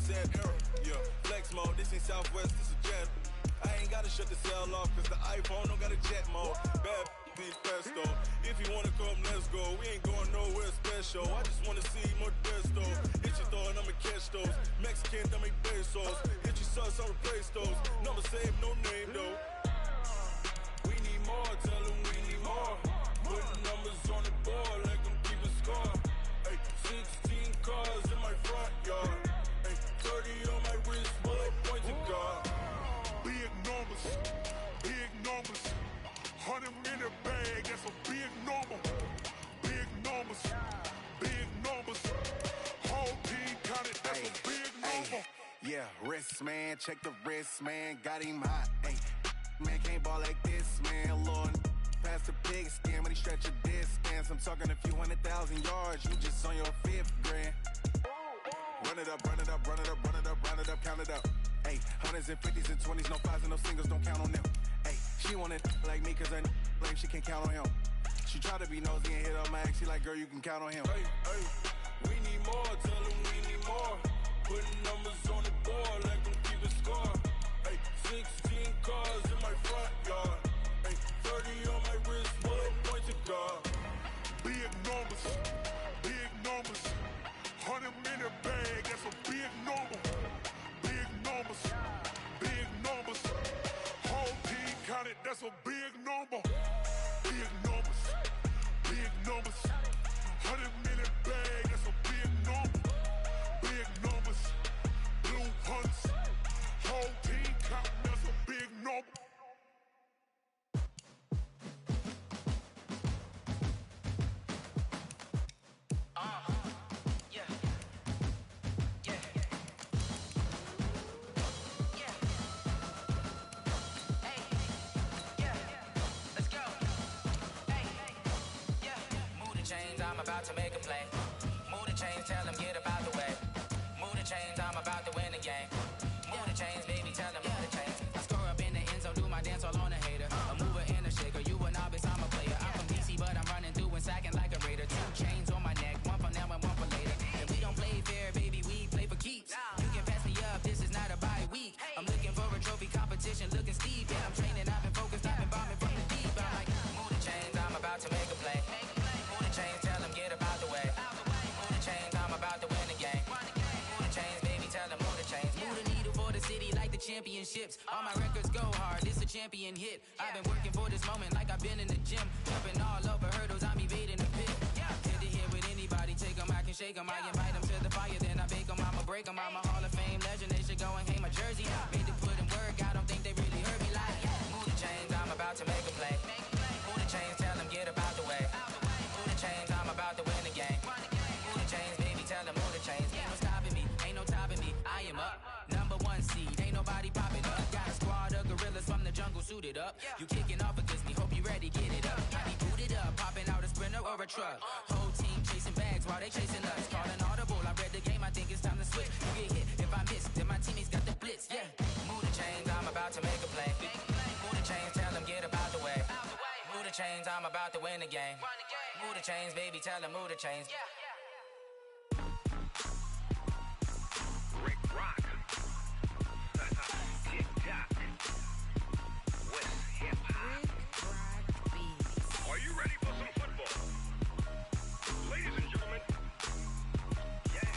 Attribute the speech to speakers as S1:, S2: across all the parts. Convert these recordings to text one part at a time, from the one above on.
S1: sad era. Yeah, flex mode, this ain't Southwest, this is jet. I ain't gotta shut the cell off, cause the iPhone don't got a jet mode. Bad be pesto. If you wanna come, let's go. We ain't going nowhere special. I just wanna see more desto. Hit your throw and I'ma catch those. Mexican, don't make pesos. Hit your sus, I'll replace those. Number save, no name though. We need more, tell them we need more. Putting numbers on the board, like them keep a score. Ay, 16 cars in my front yard. Ay, 30 on my wrist, bullet point to God.
S2: Big numbers, big numbers. 100 in the bag, that's a big number. Big numbers, big numbers. Whole team counted, that's a big number.
S3: Yeah, wrist man, check the wrist man, got him hot. Ay, man can't ball like this, man. Lord, past the pig skin when he stretch a distance. I'm talking a few 100,000 yards, you just on your 5th grand. Run it up, run it up, run it up, run it up, run it up, count it up. Ayy, hundreds and 50s and 20s, no 5s and no singles, don't count on them. Ayy, she wanted like me cause her lame, she can't count on him. She tried to be nosy and hit up my ex, she like, girl, you can count on him.
S1: Hey, hey, we need more, tell them we need more. Putting numbers on the board, like them keep a score. Ay, 16 cars in my front yard. Ay, 30 on my wrist, bullet point to God.
S2: Big numbers, big numbers. 100 in the bag, that's a big number. Big numbers, big numbers. Whole team counted, that's a big number. Big numbers, big numbers. 100 in the bag, that's a big number. Big numbers, blue hunts. Whole team counting, that's a big number.
S4: I'm about to make a play. Move the chains, tell them get up out the way. Move the chains, I'm about to win the game. Move the chains, baby, tell them move the chains. I score up in the end zone, do my dance all on a hater. A mover and a shaker, you a novice, I'm a player. I'm from DC, but I'm running through and sacking like a raider. 2 chains on my neck, one for now and one for later. And we don't play fair, baby, we play for keeps. You can pass me up, this is not a bye week. I'm looking for a trophy competition, looking steep. Yeah, I'm training, I've been focused, I've been bombing from the deep. I'm like, move the chains, I'm about to make a play. Move the chains, tell them get up out the way. Move the chains, I'm about to win the game. Move the chains, baby, tell them move the chains. Move the needle for the city like the championships. All my records go hard, this a champion hit. I've been working for this moment like I've been in the gym. Jumping all over hurdles, I'm evading the pit. Hit to hit with anybody, take them, I can shake them. I invite them to the fire, then I bake them, I'ma break them. I'm a Hall of Fame legend, they should go and hang my jersey. Made to put in work, I don't think they really heard me like. Move the chains, I'm about to make a play. Move the chains, tell them get up out the way. Move the chains, I'm about to win the game. Move the chains, baby, tell them move the chains. Ain't no stopping me, ain't no topping me. I am up, number 1 seed, ain't nobody popping up. Got a squad of gorillas from the jungle suited up. You kicking off against me, hope you ready, get it up. I be booted up, popping out a Sprinter or a truck. Whole team chasing bags while they chasing us. Calling audible, I read the game, I think it's time to switch. You get hit, if I miss, then my teammates got the blitz, yeah. Move the chains, I'm about to make a play. Move the chains, tell them get up out the way. Move the chains, I'm about to win the game. Move the chains, baby, tell them move the chains.
S5: Rick Rock. TikTok. West Hip Hop. Are you ready for some football? Ladies and gentlemen. Yeah.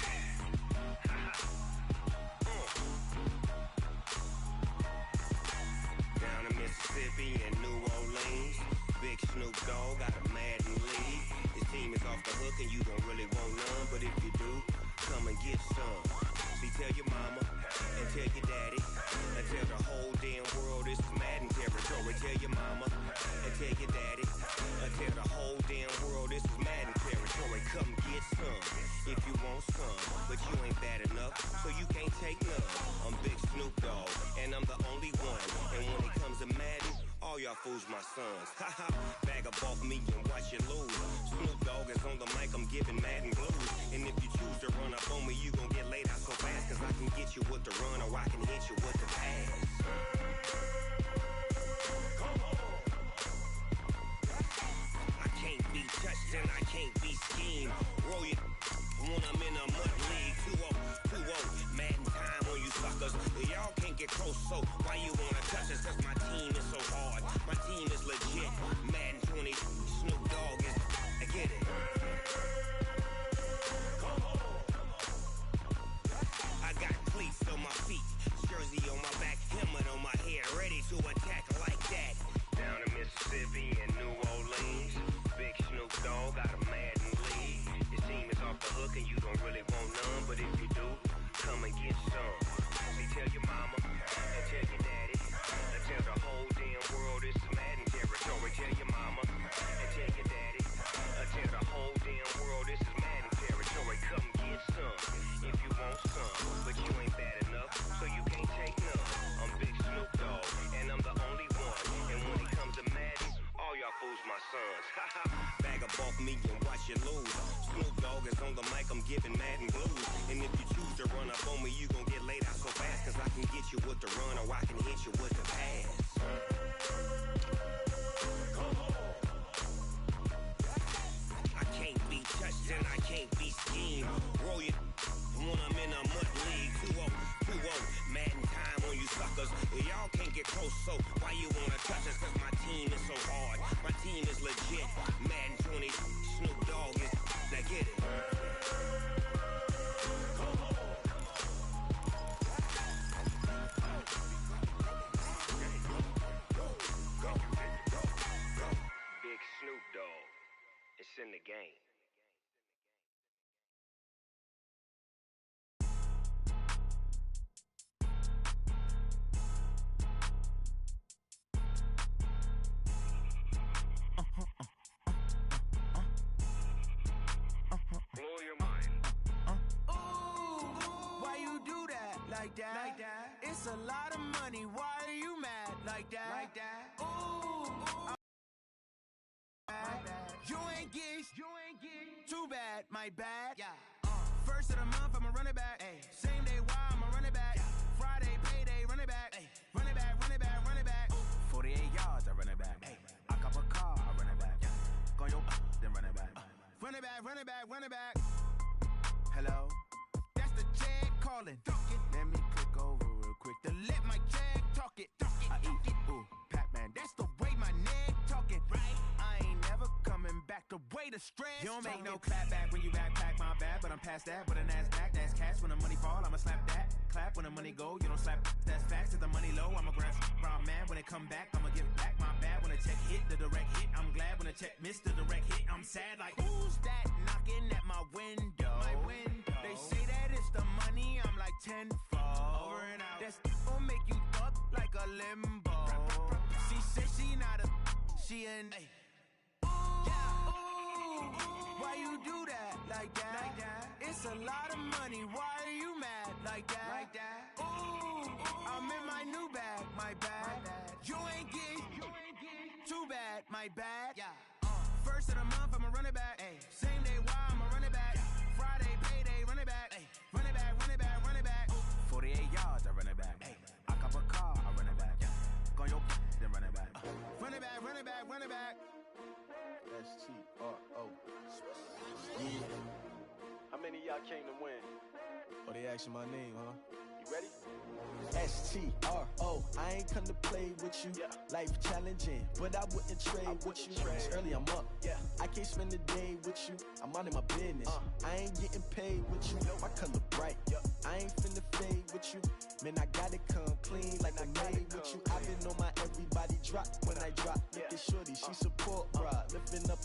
S5: Down in Mississippi and New Orleans, Big Snoop Dogg got a Madden lead. His team is off the hook and you don't really want none, but if you do, come and get some. See, tell your mama and tell your daddy and tell the whole damn world this is Madden territory. Tell your mama and tell your daddy and tell the whole damn world this is Madden territory. Come get some if you want some, but you ain't bad enough, so you can't take none. I'm Big Snoop Dogg and I'm the only one. And when it comes to Madden, all y'all fools my sons. Haha, bag up off me and watch you lose. Snoop Dogg is on the mic, I'm giving Madden blues. And if you choose to run up on me, you gon' get laid out so fast. Cause I can get you with the run or I can hit you with the pass. Come on. I can't be touched and I can't be schemed. Roll it when I'm in a mud league. 2-0, 2-0, Madden time. so why you wanna touch us? Cause my team is so hard. My team is legit. Madden 20, Snoop Dogg is, I get it. I got cleats on my feet, jersey on my back, helmet on my head, ready to attack like that. Down in Mississippi and New Orleans, big Snoop Dogg got a Madden lead. Your team is off the hook and you don't really want none, but if you do, come and get some. See, tell your mama and tell your daddy, and tell the whole damn world it's Madden territory. Tell your mama and tell your daddy, and tell the whole damn world this is Madden territory. Come get some if you want some, but you ain't bad enough, so you can't take none. I'm Big Snoop Dogg, and I'm the only one. And when it comes to Madden, all y'all fools my sons. Bag up off me and watch you lose. Snoop Dogg is on the mic, I'm giving Madden blues. And if you choose to run up on me, you gon' get laid out so fast. Cause I can get you with the run or I can hit you with the pass. I can't be touched and I can't be schemed. Roll you when I'm in a mud league. 2-0, Madden time on you suckers. Y'all can't get close, so why you wanna touch us? Cause my team is so hard. My team is legit. Madden 20, Snoop Dogg is, now get it. Big Snoop Dogg, it's in the game. Blow your mind.
S6: Ooh, why you do that? Like that? It's a lot of money. Why are you mad? Like that? Ooh, you ain't geeks. Too bad, my bad. Yeah. First of the month, I'ma run it back. Ay. Same day, why I'ma run it back. Yeah. Friday, payday, run it back. Ay. Run it back. 48 yards, I run it back. Ay. I cop a car, I run it back. Yeah. Go your then run it back. Run it back. Hello? That's the check calling. Let me click over real quick to let my check talk it. I eat, ooh, Pac-Man, that's the way my neck talking. Right? I ain't never coming back the way the stress. You don't make no clap back when you backpack, my bad, but I'm past that. With a NASDAQ, that's cash. When the money fall, I'ma slap that. Clap when the money go, you don't slap. That's facts. If the money low, I'ma grab brown man. When it come back, I'ma give back my bad. When the check hit, the direct hit, I'm glad. When the check missed the direct hit, I'm sad. Like, who's that knocking at my window? They say that it's the money, I'm like tenfold. Over and out. That's gon' make you up like a limbo. She said she not a, she an. Why you do that? Like that? It's a lot of money. Why are you mad? Like that? Ooh, I'm in my new bag. My bad. You ain't geek. Too bad. My bad. Yeah. First of the month, I'ma run it back. Ay. Same day, why I'ma run it back. Friday, payday, run it back. Ay. Run it back. 48 yards, I run it back. Ay. I cop a car, I run it back. Go your then run it back. Run it back.
S7: S-T-R-O. Yeah. How many of y'all came to win? Oh, they asking my name, huh? You ready? S-T-R-O. I ain't come to play with you. Yeah. Life challenging, but I wouldn't trade with you. It's early, I'm up. Yeah. I can't spend the day with you. I'm minding my business. I ain't getting paid with you. My color bright. I ain't finna fade with you. Man, I gotta come clean like I made with you. I've been on my everybody drop when I drop. Look at shorty, she support ride. Lifting up,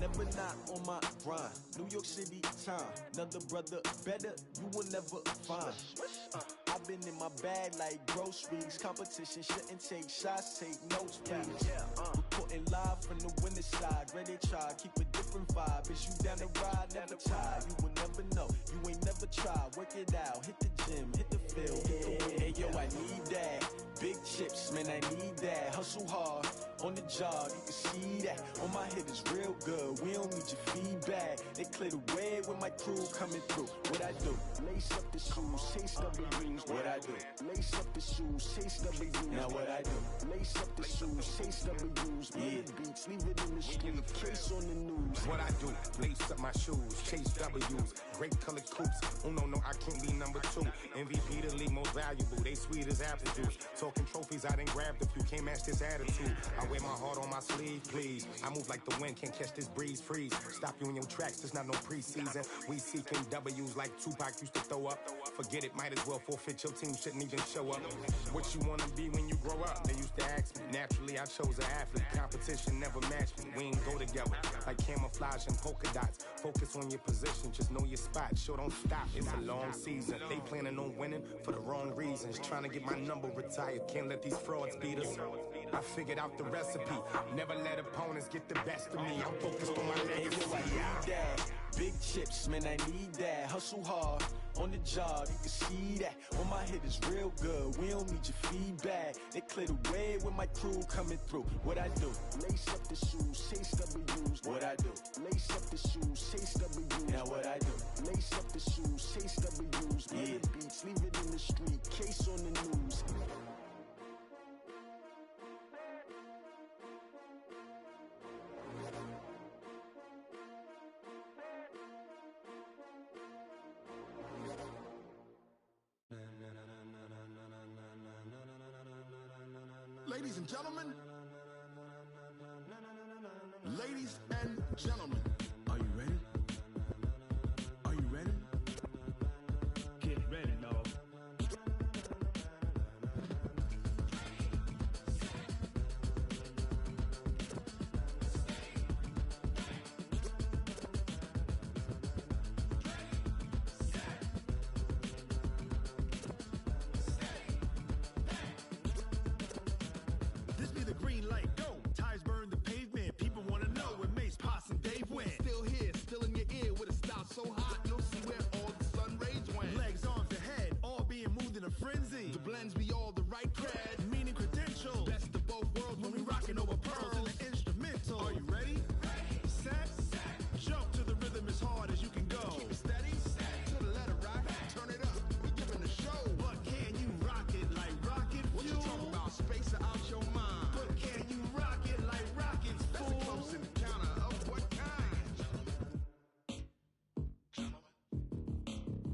S7: never not on my grind. New York City time, another brother better, you will never find. I've been in my bag like groceries. Competition shouldn't take shots, take notes, please. Reporting live from the winter side. Ready to try, keep a different vibe. Is you down the ride, never tired. You will never know, you ain't never tried. Work it out, hit the gym, hit the field. Hey yo, I need that. Big chips, man, I need that. Hustle hard, on the job, you can see that. On my head is real good, we don't need your feedback. They clear the way with my crew coming through. What I do? Lace up the shoes, chase W's. What I do? Lace up the shoes, chase W's. Now what I do? Lace up the shoes, chase W's. Yeah. Beats, leave it in the street, case on the news.
S8: What I do? Lace up my shoes, chase W's. Great color coops. Oh no, I can't be number 2. MVP Leader, league most valuable. They sweet as apple juice. Talking trophies, I done grabbed a few. Can't match this attitude. I wear my heart on my sleeve, please. I move like the wind, can't catch this breeze, freeze. Stop you in your tracks, there's not no preseason. We seeking W's like Tupac used to throw up. Forget it, might as well forfeit. Your team shouldn't even show up. What you wanna be when you grow up? They used to ask me. Naturally, I chose an athlete. Competition never matched me. We ain't go together like camouflage and polka dots. Focus on your position, just know your spot. Sure, don't stop. It's a long season. They planning on winning for the wrong reasons. Trying to get my number retired. Can't let these frauds beat us. I figured out the recipe. Never let opponents get the best of me. I'm focused on my legacy.
S7: I need that. Big chips, man, I need that. Hustle hard on the job, you can see that. When my hit is real good, we don't need your feedback. They clear the way with my crew coming through. What I do? Lace up the shoes, chase W's. What I do? Lace up the shoes, chase W's. Now what I do? Lace up the shoes, chase W's. Yeah. The beats, leave it in the street, case on the news.
S2: Ladies and gentlemen, ladies and gentlemen, are you ready? Are you ready? Get ready, dog. This be the green light, go. Tires burn the pavement. People wanna know where Mace, Potts, and Dave went. Still here, still in your ear with a style so hot, you'll see where all the sun rays went. Legs, arms, and head, all being moved in a frenzy. The blends be all the right cred, meaning credentials. Best of both worlds when we rockin' over pearls in the instrumental. Are you ready? Set, jump to the rhythm as hard as you can go. Keep it steady, to the letter right. Turn it up, we giving the show. But can you rock it like rocket fuel? What you talking about? Space out your mind. But can you rock it like rockets, fool? That's a close encounter of what kind?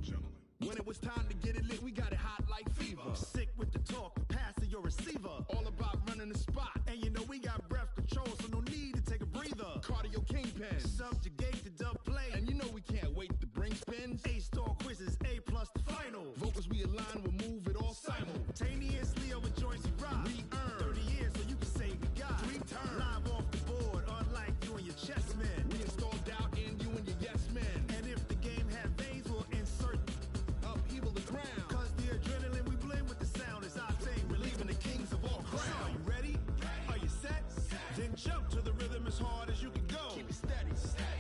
S2: Gentlemen. When it was time to get it lit, we got it hot like fever. Sick with the talk, pass to your receiver. All about running the spot. And you know we got breath control, so no need to take a breather. Cardio kingpin, subjugate the dub play. And you know we can't wait to bring spins. A-star quizzes, A+ the final. Vocals we align, we'll move it all simultaneously over joints we rock. We earn 30 years so you can say we got 3 turns. Live off the board, unlike you and your chess men. We install doubt in you and your yes men. And if the game had veins, we'll insert upheaval the ground. Cause the adrenaline we blend with the sound is our thing. Relieving the kings of all crowns. Are you ready? Are you set? Then jump to the rhythm as hard as you can go. Keep it steady,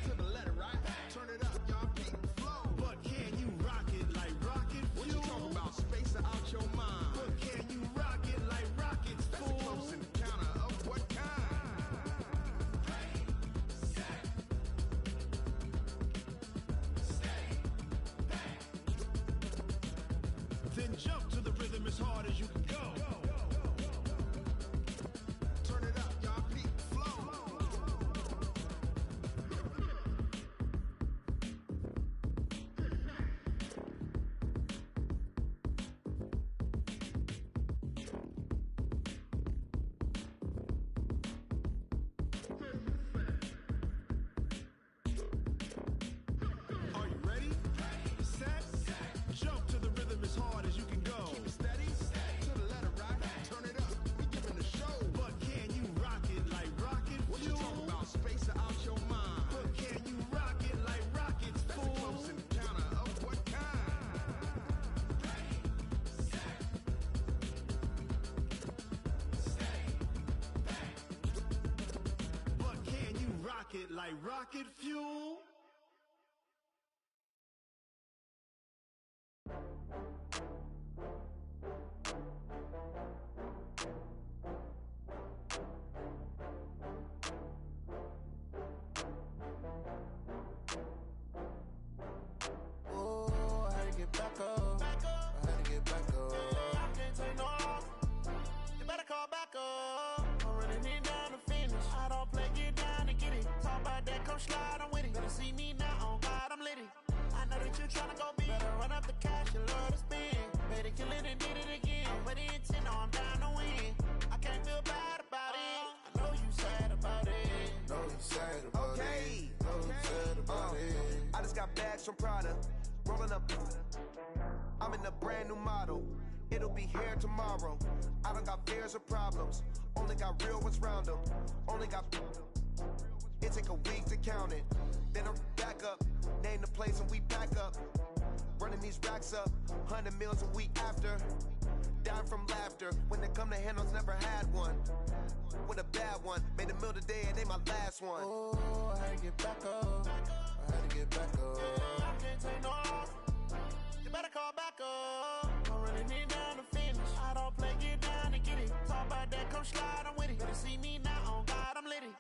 S2: to the letter right. Turn it up, y'all beat the flow. But can you rock it like rocket fuel? What you talking about? Space out your mind. But can you rock it like rockets, fool? That's a close encounter of what kind? Then jump to the rhythm as hard as you can go. Turn it up, y'all beat the flow. Are you ready? Set, jump to the rhythm as hard as you can go. Keep it steady, to the letter right. Turn it up, we giving the show. But can you rock it like rocket fuel? What you talking about? Space out your mind. But can you rock it like rockets, fool? That's a close encounter of what kind? But can you rock it like rocket fuel?
S3: Oh, I had to get back up. I had to get back up. I can't take no loss. You better call back up. I'm running it down to finish. I don't play, get down to get it. Talk about that, come slide, I'm with it. Better see me now, on God, I'm litty. I know that you tryna go big. Better run up the cash, you love to spend. Better kill
S9: got bags from Prada. Rolling up, I'm in a brand new model. It'll be here tomorrow. I don't got fears or problems. Only got real ones round them. Only got. It take a week to count it. Then I'm back up. Name the place and we pack up. Running these racks up. 100 meals a week after. Dying from laughter. When they come to handles, never had one. With a bad one. Made a meal today and they my last one.
S10: Oh, I had to get back up. I had to get back up. I can't take no off. You better call back up. I'm running it down to finish. I don't play, get down and get it. Talk about that, come slide, I'm with it. Better see me now, on God, I'm litty.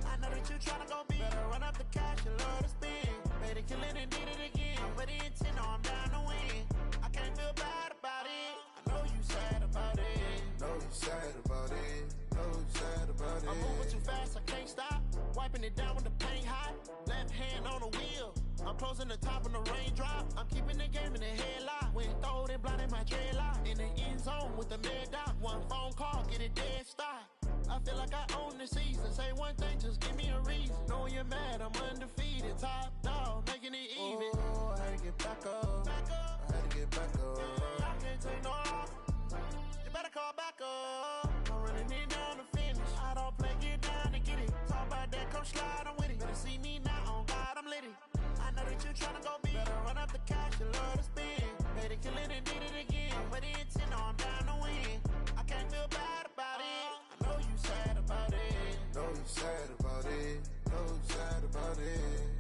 S10: I know that you tryna go big. Better run up the cash, you love to spin. Better kill it and did it again. But the intent, no, I'm down to win. I can't feel bad about it. I know you sad about it.
S11: Know you sad about it. Know you sad about it.
S10: I'm moving too fast, I can't stop. Wiping it down with the paint hot. Left hand on the wheel. I'm closing the top when the raindrop. I'm keeping the game in the headlock. When throwed and blinded my dreadlock. In the end zone with the mad dot. One phone call, get it dead stop. I feel like I own the season. Say one thing, just give me a reason. Knowing you're mad, I'm undefeated. Top dog, making it even.
S11: Oh, I had to get back up. I had to get back up.
S10: I can't take no off. You better call back up. I'm running it down to finish. I don't play, get down and get it. Talk about that, come slide, I'm with it. Better see me now, on God, I'm litty. I know that you tryna go big. Better run up the cash, you love to spin. Better kill it and did it again. But the intent, no, I'm down to win. I can't feel bad about it. I know you sad about it.
S11: Know you sad about it. Know you sad about it.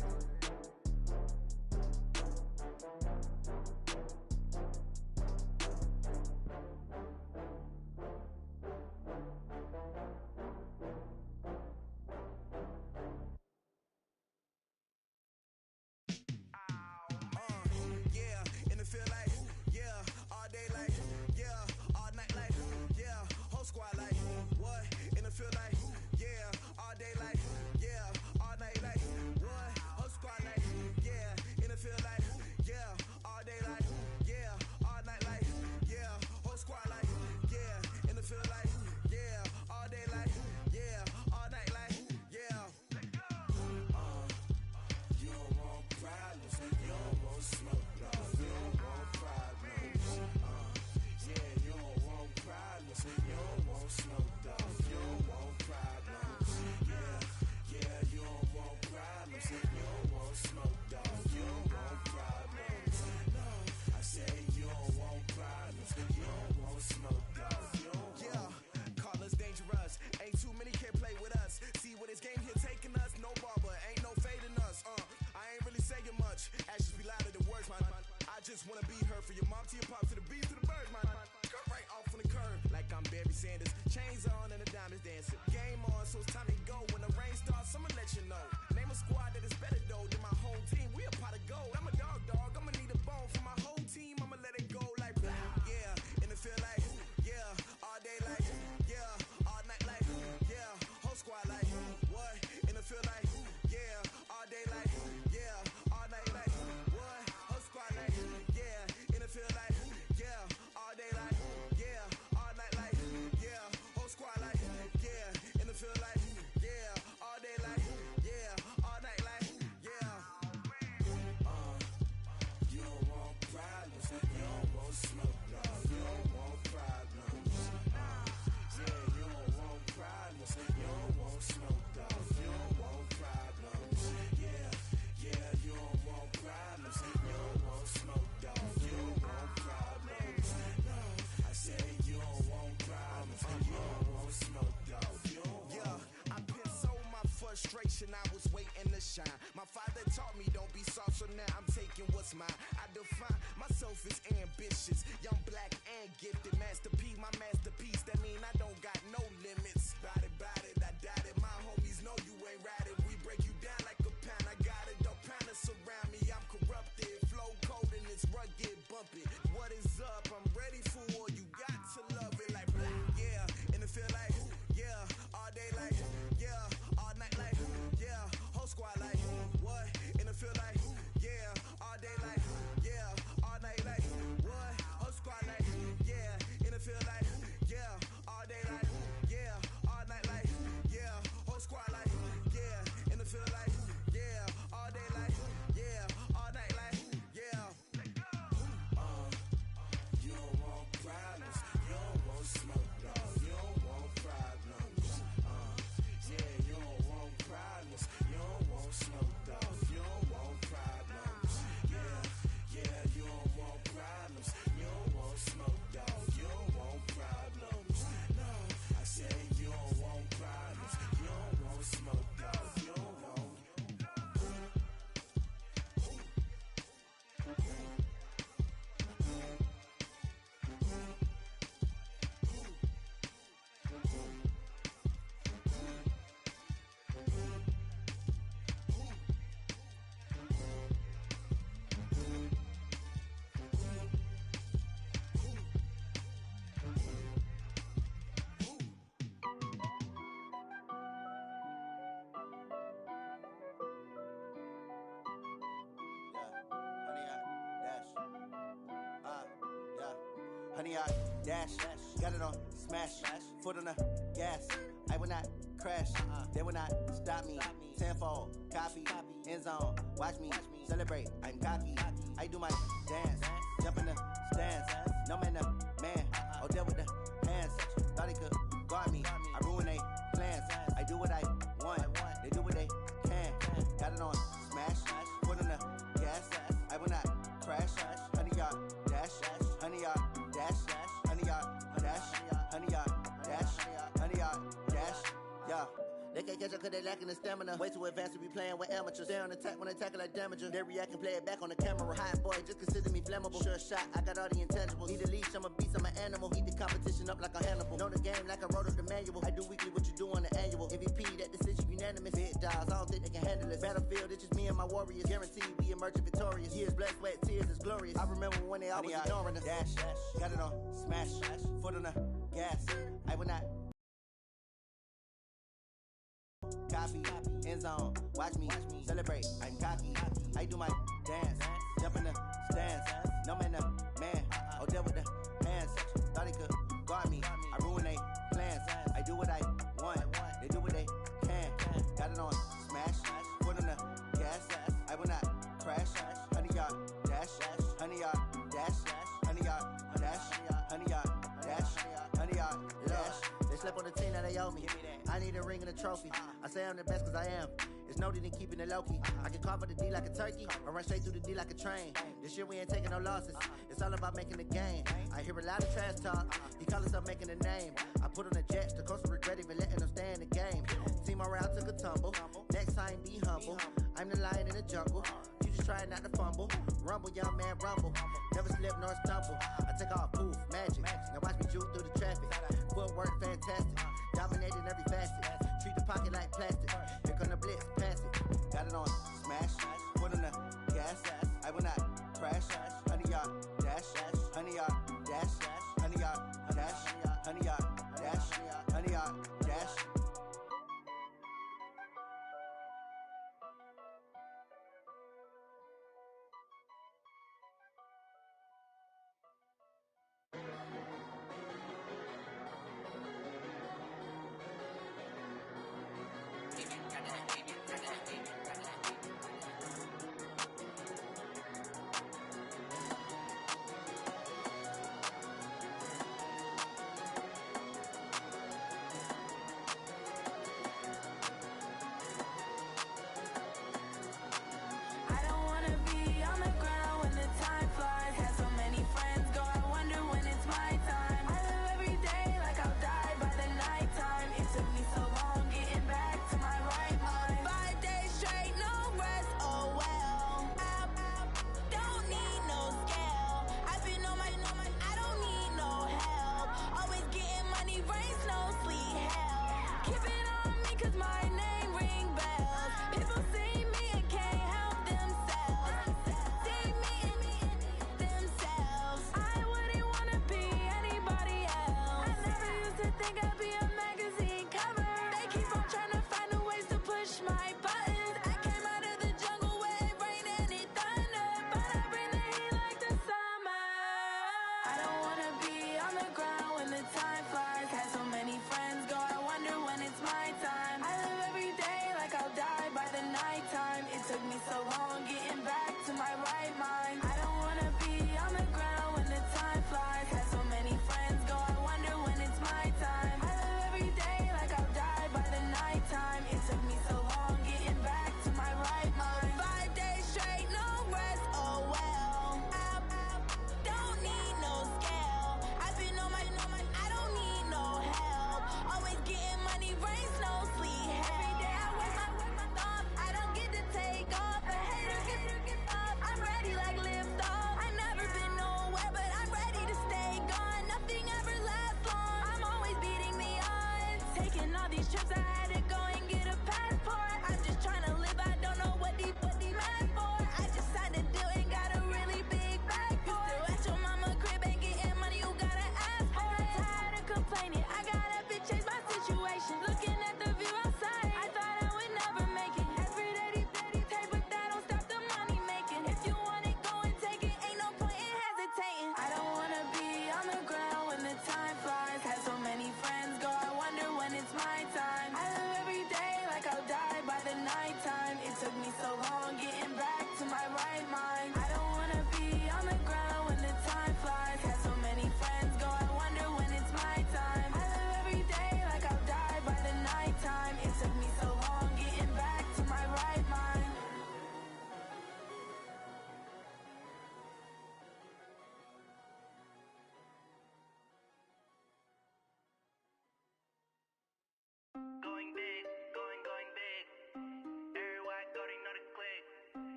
S9: Just wanna be her for your mom to your pop to the beat to the birds, man. Cut right off on the curb like I'm Barry Sanders. Chains on and the diamonds dancing. Game on, so it's time to go. When the rain starts, I'ma let you know. Name a squad that is better though than my home team. We a pot of gold. I'm a dog. I'ma need a bone for my whole team. I'ma let it go like blah. Yeah, and it feel like yeah, all day like yeah, all night like yeah, whole squad like what? And it feel like yeah, all day like yeah, all night like what? Whole squad like yeah, and it feel like yeah, all day like yeah, all night like yeah, whole squad like yeah, and it feel like yeah, all day like yeah, all night like yeah. You don't want problems, you don't want smoke, dog. You don't want problems. Yeah, you don't want problems, you don't want smoke, dog. You don't want problems. Yeah, you don't want problems, you don't want smoke, dog. You don't want problems. No, I say you don't want problems, you don't want smoke, dog. You don't want. Yeah, I been so my frustration, I was waiting to shine. My father taught me don't be soft, so now I'm taking what's mine. I define myself as ambitious, young, black, and gifted. Master P, my masterpiece. That mean I don't got no limits. Bout it, I doubt it. My homies know you ain't ride it. We break you down like a pound. I got it, don't pound to surround me. I'm corrupted, flow cold and it's rugged, bumpy. What is up? I'm ready for war. You got to love it like blah. Yeah, and it feel like yeah, all day like yeah, all night like yeah, whole squad like what? And it feel like yeah, all day like yeah, all night like what? Whole squad like yeah, and it feel like yeah, all day like yeah, all night like yeah, whole squad like yeah, and it feel like yeah, all day like yeah, all night
S7: honey yard dash. Got it on smash, foot on the gas. I will not crash, they will not stop me. Tenfold, copy, end zone, watch me celebrate. I'm cocky, I do my dance, jump in the stands. No man, the man, oh deal with the hands. Thought he could guard me, I ruin they plans. I do what I want, they do what they can. Got it on smash, foot on the gas. I will not crash, honey yard dash, honey yard dash, honey yard dash, honey yard dash, honey yard dash, yeah. They can't catch up cause they lacking the stamina. Way too advanced to be playing with amateurs. Stay on attack when they tackle like damager. They react and play it back on the camera. Hot boy, just consider me flammable. Sure shot, I got all the intangibles. Need a leash, I'm a beast, I'm an animal. Heat the competition up like a Hannibal. Know the game like I wrote up the manual. I do weekly what you do on the annual. MVP, that decision unanimous. Big dogs, I don't think they can handle it. Battlefield, it's just me and my warriors. Guaranteed we emerging victorious. Years, blood, sweat, tears, it's glorious. I remember when they always ignoring us. Dash, got it on smash, foot on the gas. I will not copy, end zone, watch me celebrate. I'm cocky, I do my dance, jump in the stands. No man, the man, oh deal with the hands. Thought he could guard me, I ruin they plans. I do what I want, they do what they can. Got it on smash, foot on the gas. I will not crash, honey yard dash, honey yard dash, honey yard dash, honey yard dash, honey yard dash. They slept on the team that they owe me. I need a ring and a trophy. I say I'm the best cause I am. It's no need in keeping it low-key. I can carve for the D like a turkey, or run straight through the D like a train. This year we ain't taking no losses. It's all about making the game. I hear a lot of trash talk. He call himself making a name. I put on the jets, the coach will regret even letting them stay in the game. Team morale took a tumble. Next time be humble. I'm the lion in the jungle. You just try not to fumble. Rumble, young man, rumble. Never slip nor stumble. I take off, poof, magic. Now watch me juke through the traffic. Footwork fantastic. Dominating every facet. Treat the pocket like plastic. Here come the blitz, pass it. Got it on smash, foot on the gas. I will not crash. Honey yard dash, honey yard dash, honey yard dash, honey yard dash, honey yard dash.
S12: I don't need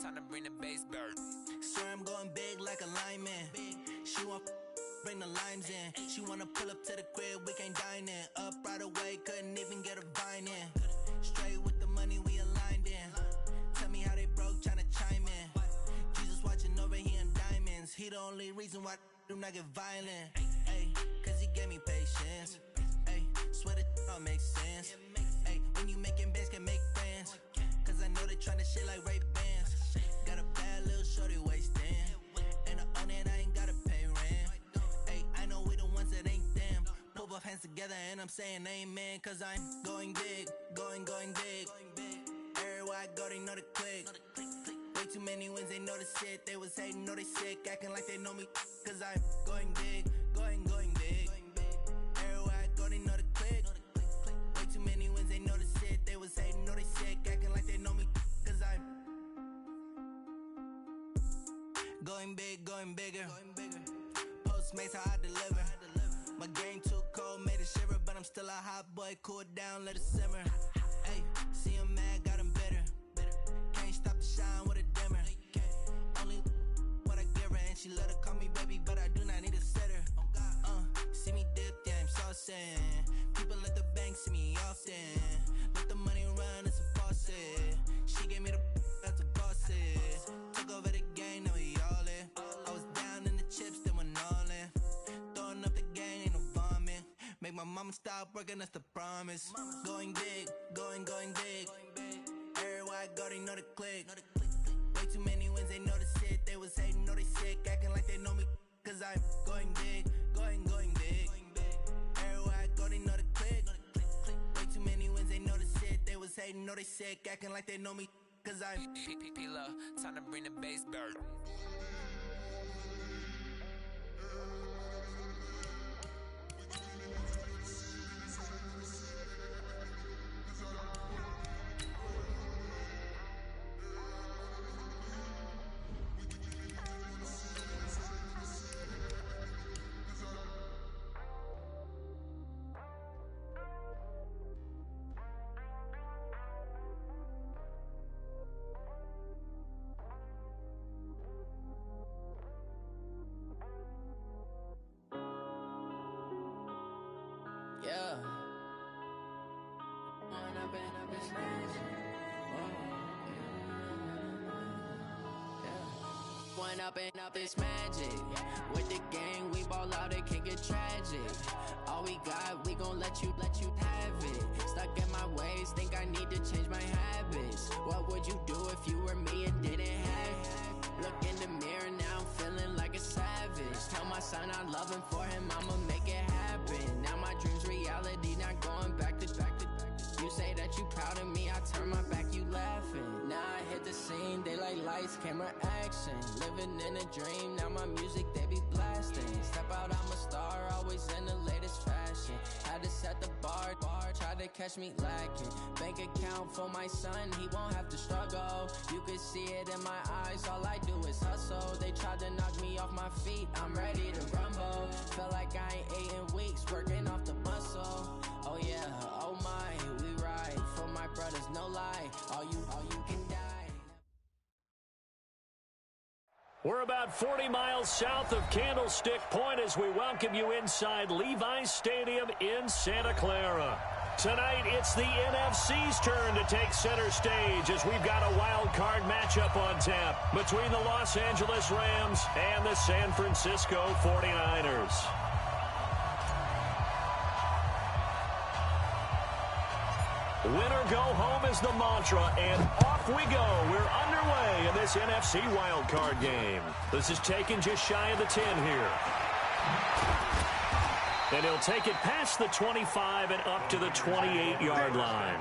S4: Time to bring the bass bird.
S6: Swear I'm going big like a lineman. She want bring the limes in. She wanna pull up to the crib, we can't dine in. Up right away, couldn't even get a vine in. Straight with the money we aligned in. Tell me how they broke, tryna chime in. Jesus watching over here in diamonds. He the only reason why I do not get violent. Ay, cause he gave me patience. Ay, swear that all makes sense. Ay, when you making bands, can make friends. Cause I know they tryna shit like Ray-Bans. Got a bad little shorty wasting. And I own it, I ain't gotta pay rent. Ay, I know we the ones that ain't them. Pull both hands together and I'm saying amen. Cause I'm going big, going big. Everywhere I go, they know the click. Way too many wins, they know the shit. They was hating, know they sick, acting like they know me. Cause I'm going big, going big. Everywhere I go, they know the click. Way too many wins, they know the shit. They was hating, know they sick, acting like they know me. Cause I'm going big, going bigger. Postmates how I deliver. My game too cold, made it shiver. But I'm still a hot boy, cool it down, let it simmer. Hey, see him mad, got him bitter. Can't stop the shine with a dimmer. Only what I give her, and she let her call me baby, but I do not need a sitter. See me dip, yeah, I'm saucing. People at the bank see me often. Let the money run, it's a faucet. She gave me the that's a bosses. Took over the game, now we all in. I was down in the chips, then went all in. Throwing up the gang, ain't no vomit. Make my mama stop working, that's the promise. Going big, going big. Everywhere I go, they know the click. Way too many wins, they know the shit. They was hating, know they sick, acting like they know me. Cause I'm going big, going big. Everywhere I go, they know the click. Way too many wins, they know the shit. They was hating, know they sick, acting like they know me. Cause I'm
S4: time to bring the bass bird.
S12: Yeah. One up and up, it's magic. With the gang, we ball out, it can get tragic. All we got, we gon' let you have it. Stuck in my ways, think I need to change my habits. What would you do if you were me and didn't have it? Look in the mirror, now I'm feeling like a savage. Tell my son I love him, for him I'ma make it happen. Now my dream's reality, not going back to. You say that you proud of me, I turn my back, you laughing. Now I hit the scene, daylight lights, camera action. Living in a dream, now my music, they be blasting. Step out, I'm a star, always in the latest fashion. Had to set the bar, try to catch me lacking. Bank account for my son, he won't have to struggle. You can see it in my eyes, all I do is hustle. They tried to knock me off my feet, I'm ready to rumble. Felt like I ain't ate in weeks, working off the muscle. Oh yeah, oh my, we ride for my brothers, no lie. All you can die.
S13: We're about 40 miles south of Candlestick Point as we welcome you inside Levi's Stadium in Santa Clara. Tonight, it's the NFC's turn to take center stage as we've got a wild card matchup on tap between the Los Angeles Rams and the San Francisco 49ers. Winner go home is the mantra, and off we go. We're underway in this NFC wildcard game. This is taken just shy of the 10 here. And he'll take it past the 25 and up to the 28-yard line.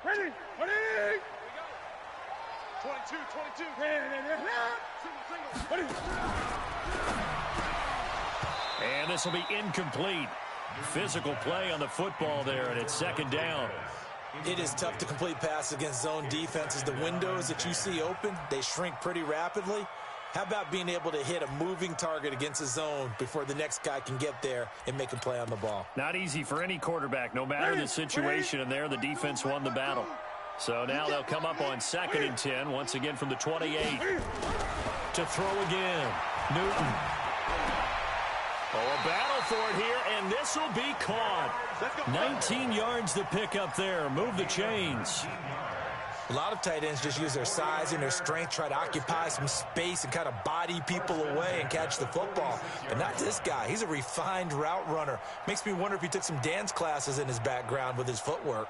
S2: Ready? Ready? 22.
S13: And this will be incomplete. Physical play on the football there, and it's second down.
S14: It is tough to complete passes against zone defenses. The windows that you see open, they shrink pretty rapidly. How about being able to hit a moving target against a zone before the next guy can get there and make a play on the ball?
S13: Not easy for any quarterback, no matter the situation, and there the defense won the battle. So now they'll come up on 2nd and 10, once again from the 28. To throw again, Newton. Oh, a battle for it here, and this will be caught. 19 yards to pick up there. Move the chains.
S14: A lot of tight ends just use their size and their strength, try to occupy some space and kind of body people away and catch the football. But not this guy. He's a refined route runner. Makes me wonder if he took some dance classes in his background with his footwork.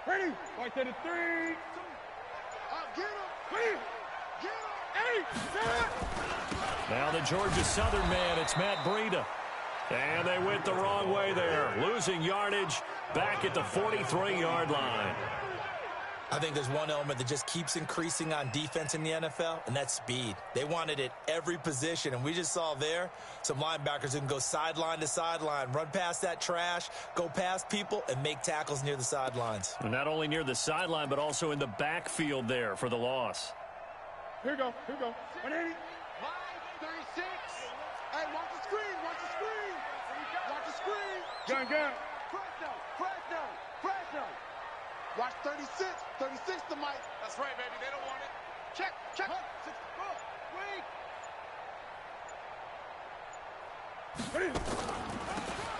S2: Ready? Right to the 3. Get him. Get him. 8.
S13: Now the Georgia Southern man, it's Matt Breida. And they went the wrong way there. Losing yardage back at the 43-yard line.
S14: I think there's one element that just keeps increasing on defense in the NFL, and that's speed. They want it at every position, and we just saw there some linebackers who can go sideline to sideline, run past that trash, go past people, and make tackles near the sidelines.
S13: And not only near the sideline, but also in the backfield there for the loss.
S2: Here we go. 180. 36. Hey, watch the screen. Watch the screen. Gun. Press. Watch 36. 36 to Mike. That's right, baby. They don't want it. Check.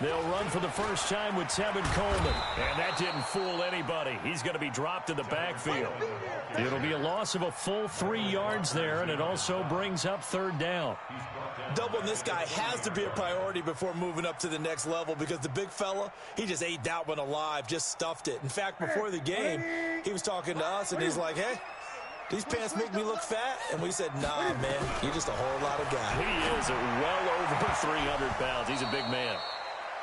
S13: They'll run for the first time with Tevin Coleman. And that didn't fool anybody. He's going to be dropped in the backfield. It'll be a loss of a full 3 yards there, and it also brings up 3rd down.
S14: Doubling this guy has to be a priority before moving up to the next level because the big fella, he just ate that one alive, just stuffed it. In fact, before the game, he was talking to us, and he's like, hey, these pants make me look fat? And we said, nah, man, you're just a whole lot of guy.
S13: He is well over 300 pounds. He's a big man.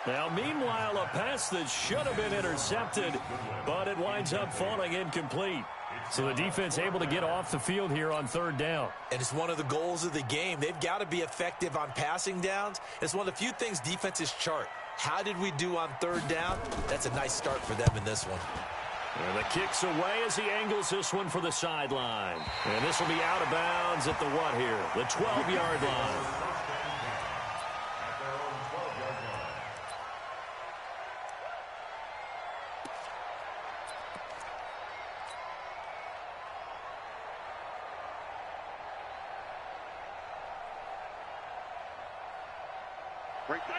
S13: Now, meanwhile, a pass that should have been intercepted, but it winds up falling incomplete. So the defense able to get off the field here on 3rd down.
S14: And it's one of the goals of the game. They've got to be effective on passing downs. It's one of the few things defenses chart. How did we do on 3rd down? That's a nice start for them in this one.
S13: And the kick's away as he angles this one for the sideline. And this will be out of bounds at the what here? The 12-yard line.
S2: Right there.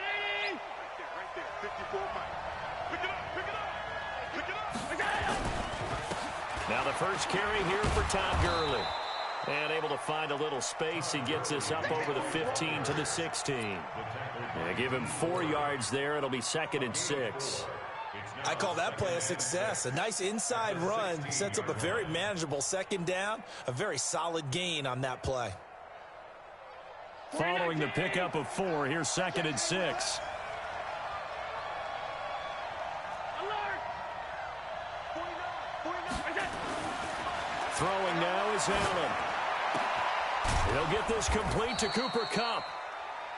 S2: 54 Mike. Pick it up.
S13: Now the first carry here for Todd Gurley. And able to find a little space. He gets this up over the 15 to the 16. And give him 4 yards there. It'll be 2nd and 6.
S14: I call that play a success. A nice inside run sets up a very manageable 2nd down. A very solid gain on that play.
S13: Following the pickup of 4, here's 2nd and 6. Throwing now is Allen. He'll get this complete to Cooper Kupp.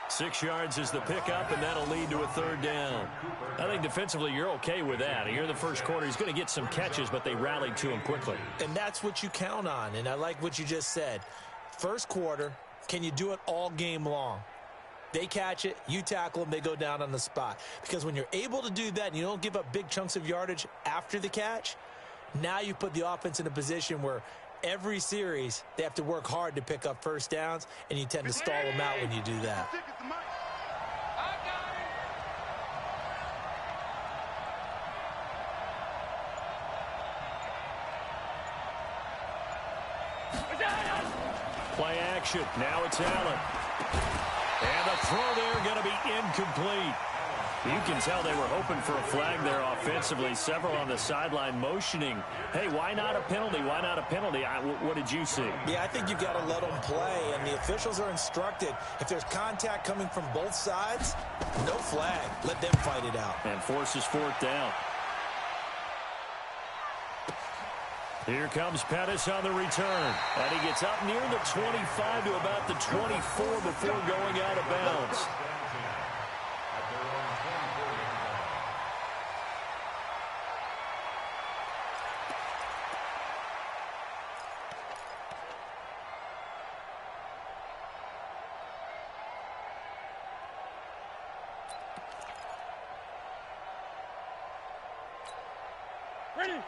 S13: 6 yards is the pickup, and that'll lead to a 3rd down. I think defensively you're okay with that. Here in the first quarter, he's going to get some catches, but they rallied to him quickly.
S14: And that's what you count on, and I like what you just said. First quarter, can you do it all game long? They catch it, you tackle them, they go down on the spot. Because when you're able to do that and you don't give up big chunks of yardage after the catch, now you put the offense in a position where every series they have to work hard to pick up first downs, and you tend to stall them out when you do that.
S13: Play action. Now it's Allen. And the throw there going to be incomplete. You can tell they were hoping for a flag there offensively. Several on the sideline motioning, hey, why not a penalty? Why not a penalty? What did you see?
S14: Yeah, I think you've got to let them play, and the officials are instructed, if there's contact coming from both sides, no flag. Let them fight it out.
S13: And forces fourth down. Here comes Pettis on the return. And he gets up near the 25 to about the 24 before going out of bounds.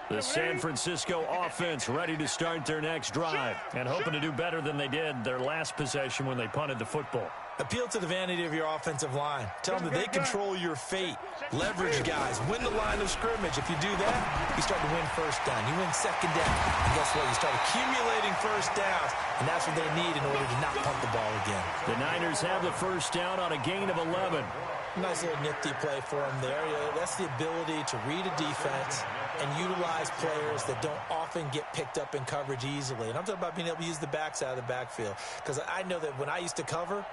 S13: The San Francisco offense ready to start their next drive and hoping to do better than they did their last possession when they punted the football.
S14: Appeal to the vanity of your offensive line. Tell them that they control your fate. Leverage guys. Win the line of scrimmage. If you do that, you start to win first down. You win second down. And guess what? You start accumulating first downs. And that's what they need in order to not punt the ball again.
S13: The Niners have the first down on a gain of 11.
S14: Nice little nifty play for them there. That's the ability to read a defense and utilize players that don't often get picked up in coverage easily. And I'm talking about being able to use the backs out of the backfield. Because I know that when I used to cover,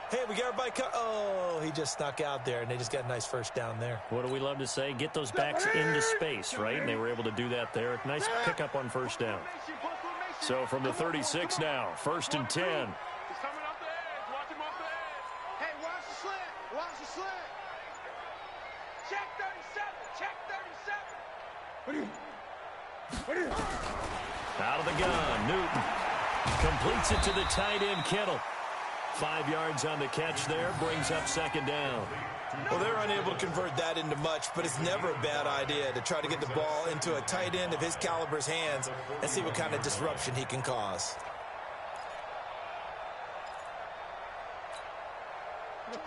S14: hey, we got everybody oh, he just snuck out there, and they just got a nice first down there.
S13: What do we love to say? Get those backs into space, right? And they were able to do that there. Nice pickup on first down. So from the 36 now, 1st and 10. Out of the gun, Newton completes it to the tight end, Kittle. 5 yards on the catch there, brings up second down.
S14: Well, they're unable to convert that into much, but it's never a bad idea to try to get the ball into a tight end of his caliber's hands and see what kind of disruption he can cause.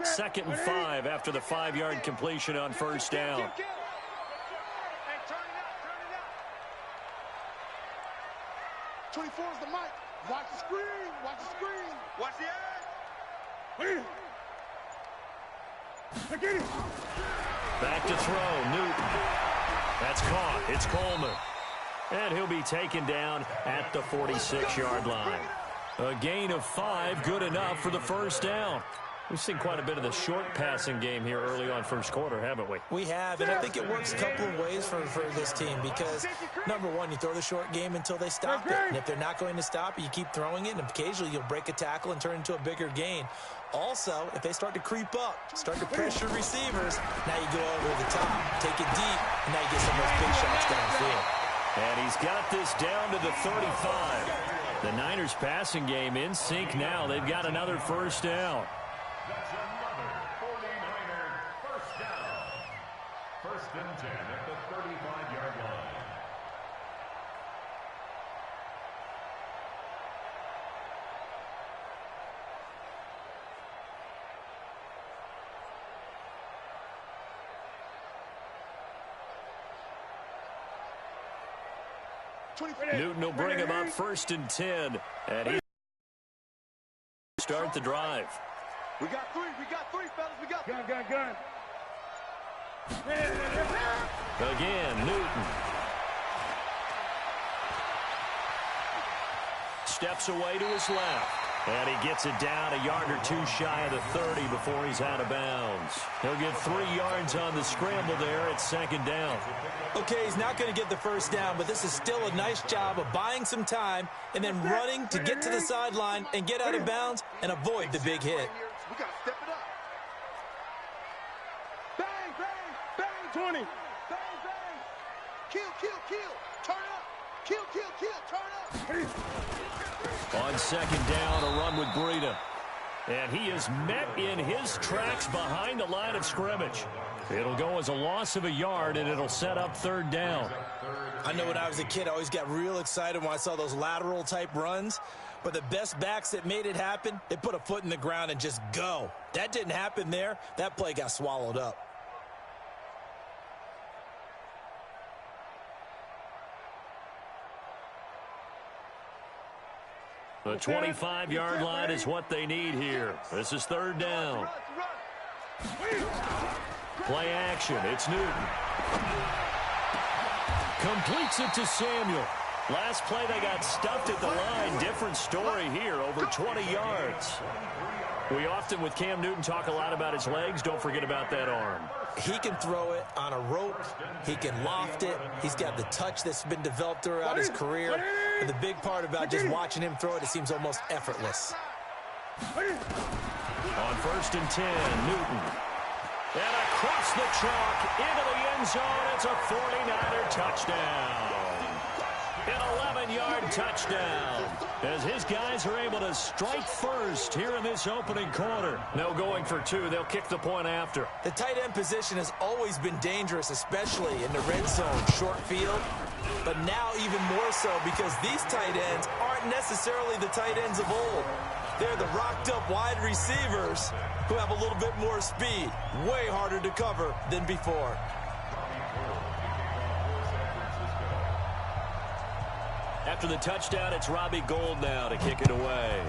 S13: Second and 5 after the 5-yard completion on first down.
S2: 24 is the mic. Watch the screen. Watch the screen. Watch the edge. Get it.
S13: Back to throw. Newton. That's caught. It's Coleman. And he'll be taken down at the 46-yard line. A gain of 5, good enough for the first down. We've seen quite a bit of the short passing game here early on first quarter, haven't we?
S14: We have, and I think it works a couple of ways for this team because, number one, you throw the short game until they stop it. And if they're not going to stop it, you keep throwing it, and occasionally you'll break a tackle and turn it into a bigger gain. Also, if they start to creep up, start to pressure receivers, now you go over the top, take it deep, and now you get some of those big shots downfield.
S13: And he's got this down to the 35. The Niners passing game in sync now. They've got another first down.
S15: That's another 49er first down. 1st and 10 at the 35-yard line.
S13: Newton will bring him up 1st and 10. And he start the drive.
S2: We got three, fellas. We got gun.
S13: Again, Newton. Steps away to his left. And he gets it down a yard or two shy of the 30 before he's out of bounds. He'll get 3 yards on the scramble there at second down.
S14: Okay, he's not going to get the first down, but this is still a nice job of buying some time and then running to get to the sideline and get out of bounds and avoid the big hit.
S2: We got to step it up. Bang, bang, bang. 20. Bang, bang. Kill. Turn up. Kill. Turn up.
S13: On second down, a run with Breida. And he is met in his tracks behind the line of scrimmage. It'll go as a loss of a yard, and it'll set up third down.
S14: I know when I was a kid, I always got real excited when I saw those lateral-type runs. But the best backs that made it happen, they put a foot in the ground and just go. That didn't happen there. That play got swallowed up.
S13: The 25-yard line is what they need here. This is third down. Play action. It's Newton. Completes it to Samuel. Last play, they got stuffed at the line. Different story here, over 20 yards. We often, with Cam Newton, talk a lot about his legs. Don't forget about that arm.
S14: He can throw it on a rope. He can loft it. He's got the touch that's been developed throughout his career. And the big part about just watching him throw it, it seems almost effortless.
S13: On 1st and 10, Newton. And across the chalk, into the end zone. It's a 49er touchdown. An 11-yard touchdown. As his guys are able to strike first here in this opening quarter. No going for two. They'll kick the point after.
S14: The tight end position has always been dangerous, especially in the red zone, short field. But now even more so because these tight ends aren't necessarily the tight ends of old. They're the rocked-up wide receivers who have a little bit more speed. Way harder to cover than before.
S13: After the touchdown, it's Robbie Gould now to kick it away.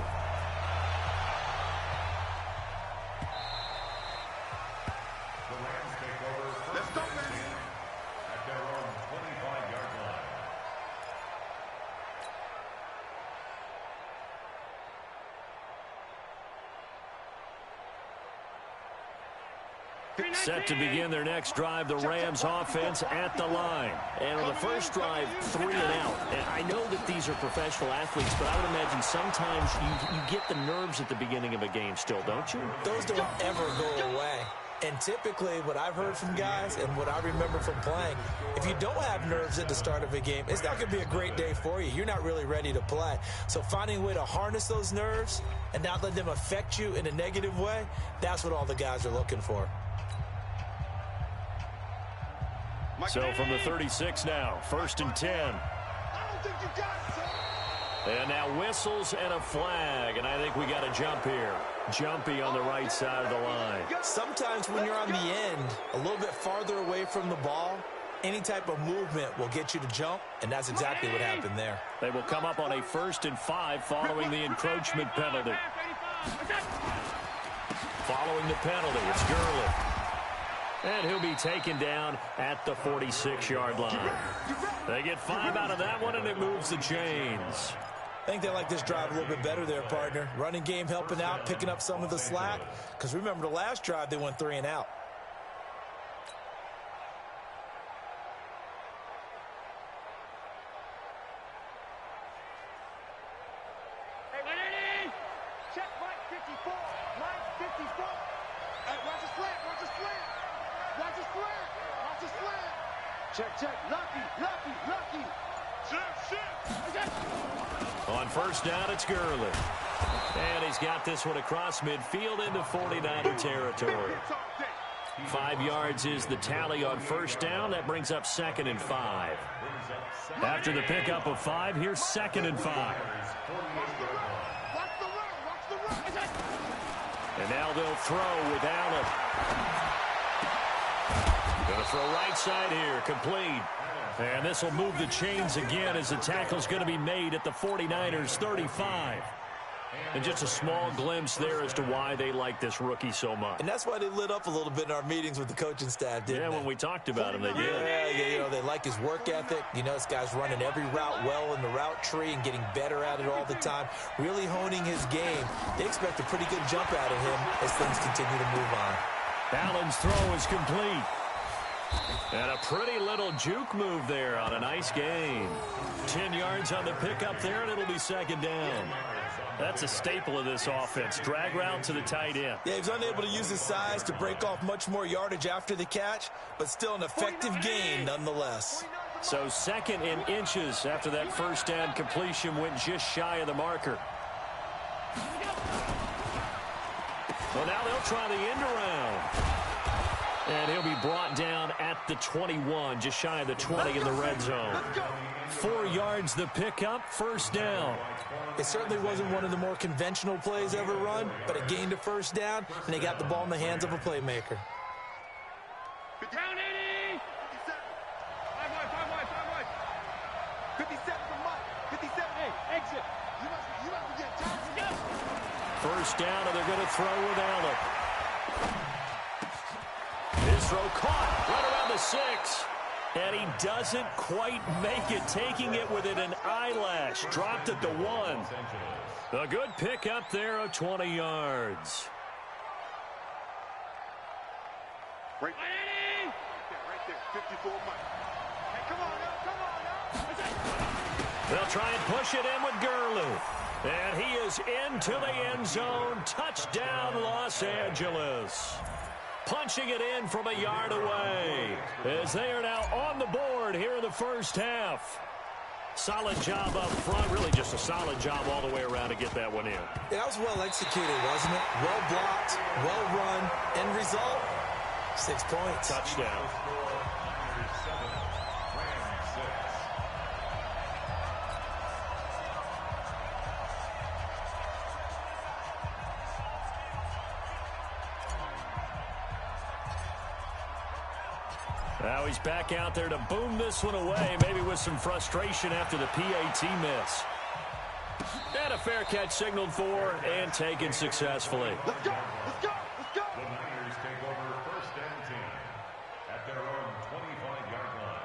S15: Let's go, man. At their own 25-yard line.
S13: Set to begin their next drive, the Rams offense at the line. And on the first drive, 3 and out. And I know that these are professional athletes, but I would imagine sometimes you get the nerves at the beginning of a game still, don't you?
S14: Those don't ever go away. And typically what I've heard from guys and what I remember from playing, if you don't have nerves at the start of a game, it's not going to be a great day for you. You're not really ready to play. So finding a way to harness those nerves and not let them affect you in a negative way, that's what all the guys are looking for.
S13: So from the 36 now, 1st and 10. And now whistles and a flag, and I think we got a jump here. Jumpy on the right side of the line.
S14: Sometimes when you're on the end, a little bit farther away from the ball, any type of movement will get you to jump, and that's exactly what happened there.
S13: They will come up on a 1st and 5 following the encroachment penalty. Following the penalty, it's Gurley. And he'll be taken down at the 46-yard line. They get 5 out of that one, and it moves the chains.
S14: I think they like this drive a little bit better there, partner. Running game helping out, picking up some of the slack. Because remember, the last drive, they went 3 and out.
S16: Check right 54. Right 54. Hey, watch the slant. Watch the slant. Watch the slant. Watch the slant. Check. Lucky. Shit.
S13: On 1st down, it's Gurley. And he's got this one across midfield into 49er territory. 5 yards is the tally on 1st down. That brings up 2nd and 5. After the pickup of 5, here's 2nd and 5. And now they'll throw with Allen. Going to throw right side here, complete. And this will move the chains again as the tackle's going to be made at the 49ers 35. And just a small glimpse there as to why they like this rookie so much.
S14: And that's why they lit up a little bit in our meetings with the coaching staff, didn't they?
S13: Yeah, when we talked about him, they did.
S14: Yeah, you know, they like his work ethic. You know, this guy's running every route well in the route tree and getting better at it all the time, really honing his game. They expect a pretty good jump out of him as things continue to move on.
S13: Allen's throw is complete. And a pretty little juke move there on a nice gain. 10 yards on the pickup there, and it'll be 2nd down. That's a staple of this offense. Drag route to the tight end.
S14: Yeah, he was unable to use his size to break off much more yardage after the catch, but still an effective gain nonetheless.
S13: So 2nd and inches after that 1st down completion went just shy of the marker. Well, now they'll try the end around. And he'll be brought down at the 21, just shy of the 20 in the red zone. 4 yards the pickup, 1st down.
S14: It certainly wasn't one of the more conventional plays ever run, but it gained a 1st down, and they got the ball in the hands of a playmaker.
S16: Down 80! 5 wide. 57 from Mike. 57, hey, exit. You must get time.
S13: 1st down, and they're going to throw with Allen. This throw caught right around the 6. And he doesn't quite make it, taking it within an eyelash. Dropped at the 1. A good pick up there of 20 yards.
S16: Right there, 54 Mike. Hey, come on now.
S13: They'll try and push it in with Gurley. And he is into the end zone. Touchdown, Los Angeles. Punching it in from a yard away as they are now on the board here in the first half. Solid job up front. Really just a solid job all the way around to get that one in.
S14: Yeah, that was well executed, wasn't it? Well blocked, well run. End result, 6 points.
S13: Touchdown. Now he's back out there to boom this one away, maybe with some frustration after the PAT miss. And a fair catch signaled for and taken successfully.
S16: Let's go, let's go, let's go.
S15: The Niners take over 1st and 10 at their own 25-yard line.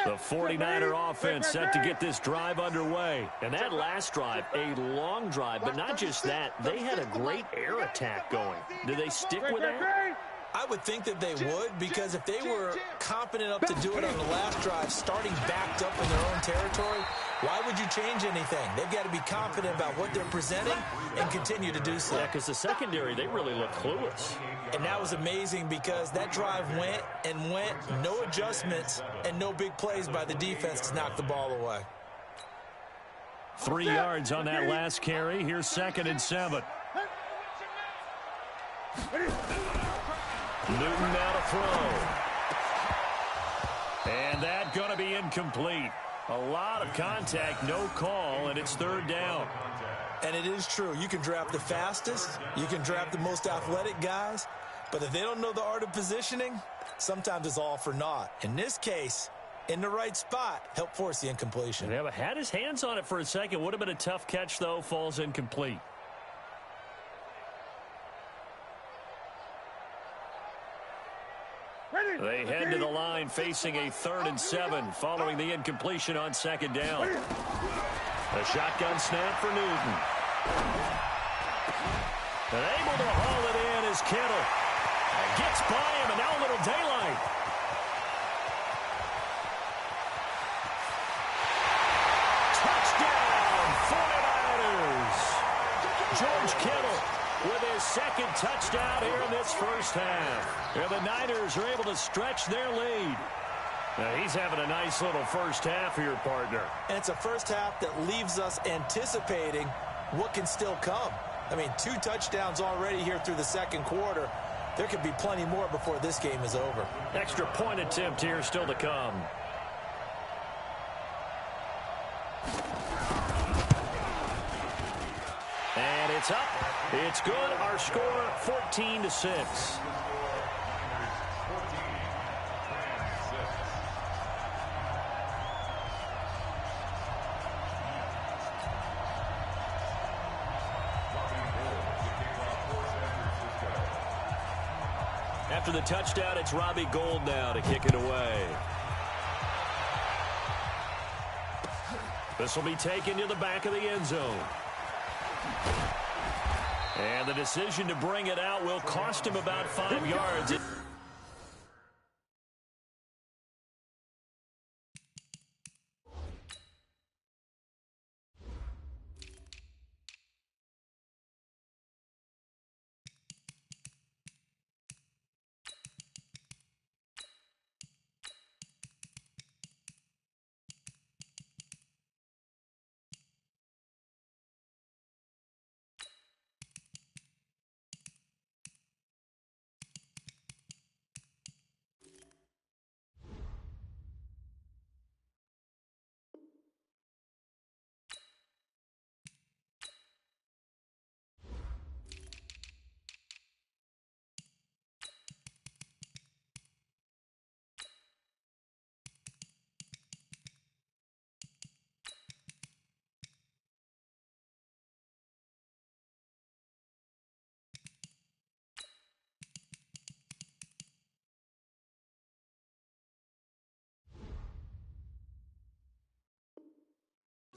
S13: The 49er offense set to get this drive underway. And that last drive, a long drive, but not just that, they had a great air attack going. Do they stick with that?
S14: I would think that they would, because if they were confident enough to do it on the last drive, starting backed up in their own territory, why would you change anything? They've got to be confident about what they're presenting and continue to do so.
S13: Yeah, because the secondary, they really look clueless.
S14: And that was amazing because that drive went and went, no adjustments and no big plays by the defense to knock the ball away.
S13: 3 yards on that last carry. Here's 2nd and 7. Newton now to throw. And that going to be incomplete. A lot of contact, no call, and it's 3rd down.
S14: And it is true. You can draft the fastest. You can draft the most athletic guys. But if they don't know the art of positioning, sometimes it's all for naught. In this case, in the right spot, help force the incompletion.
S13: Yeah, but had his hands on it for a second. Would have been a tough catch, though. Falls incomplete. They head to the line facing a 3rd and 7 following the incompletion on 2nd down. A shotgun snap for Newton. And able to haul it in is Kittle. Gets by him, and now a little daylight. Touchdown, 49ers. George Kittle with his 2nd touchdown here in this first half. And the Niners are able to stretch their lead. Now, he's having a nice little first half here, partner.
S14: And it's a first half that leaves us anticipating what can still come. I mean, 2 touchdowns already here through the 2nd quarter. There could be plenty more before this game is over.
S13: Extra point attempt here still to come. And it's up. It's good. Our score, 14-6. After the touchdown, it's Robbie Gould now to kick it away. This will be taken to the back of the end zone. And the decision to bring it out will cost him about 5 yards.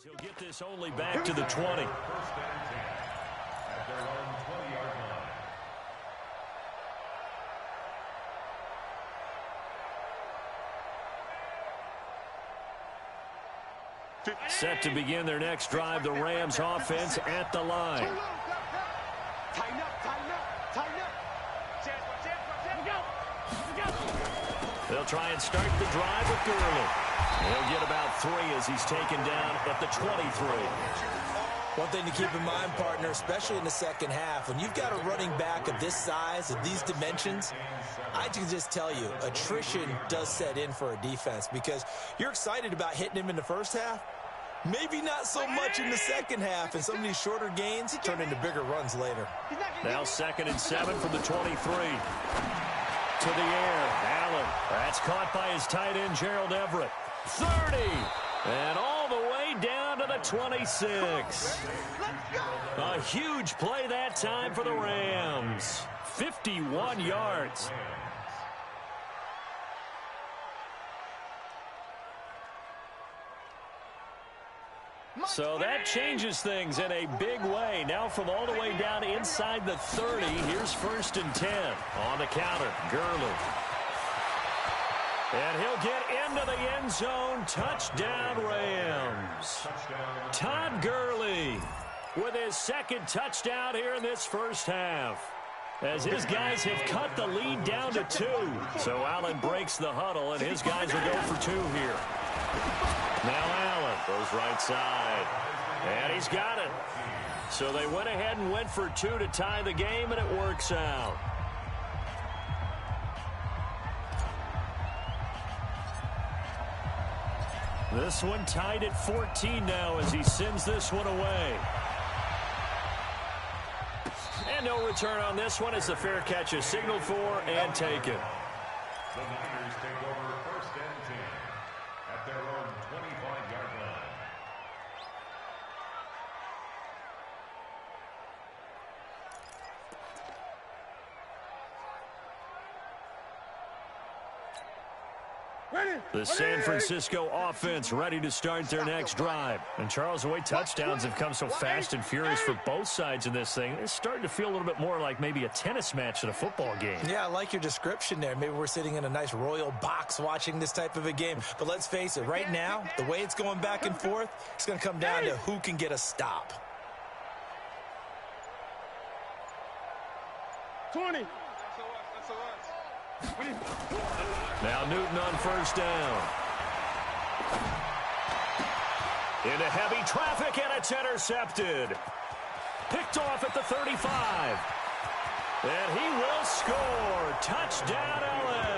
S13: He'll get this only back to the 20.
S15: First and 10 at their own 20-yard line.
S13: Set to begin their next drive, the Rams offense at the line.
S16: Tighten up, tighten up, tighten up.
S13: They'll try and start the drive with Gurley. He'll get about 3 as he's taken down at the 23.
S14: One thing to keep in mind, partner, especially in the second half, when you've got a running back of this size, of these dimensions, I can just tell you, attrition does set in for a defense because you're excited about hitting him in the first half. Maybe not so much in the second half, and some of these shorter gains turn into bigger runs later.
S13: Now 2nd and 7 from the 23. To the air, Allen. That's caught by his tight end, Gerald Everett. 30. And all the way down to the 26. A huge play that time for the Rams. 51 yards. So that changes things in a big way. Now from all the way down inside the 30, here's 1st and 10 on the counter. Gurley. And he'll get into the end zone. Touchdown, Rams. Todd Gurley with his 2nd touchdown here in this first half, as his guys have cut the lead down to 2. So Allen breaks the huddle, and his guys will go for 2 here. Now Allen goes right side, and he's got it. So they went ahead and went for 2 to tie the game, and it works out. This one tied at 14 now as he sends this one away. And no return on this one as the fair catch is signaled for and taken.
S15: The Niners take over 1st and 10 at their own 25-yard line.
S13: The San Francisco offense ready to start their next drive. And Charles, the way touchdowns have come so fast and furious for both sides in this thing, it's starting to feel a little bit more like maybe a tennis match than a football game.
S14: Yeah, I like your description there. Maybe we're sitting in a nice royal box watching this type of a game. But let's face it, right now, the way it's going back and forth, it's going to come down to who can get a stop.
S16: 20.
S13: Now Newton on 1st down. Into heavy traffic, and it's intercepted. Picked off at the 35. And he will score. Touchdown, LA.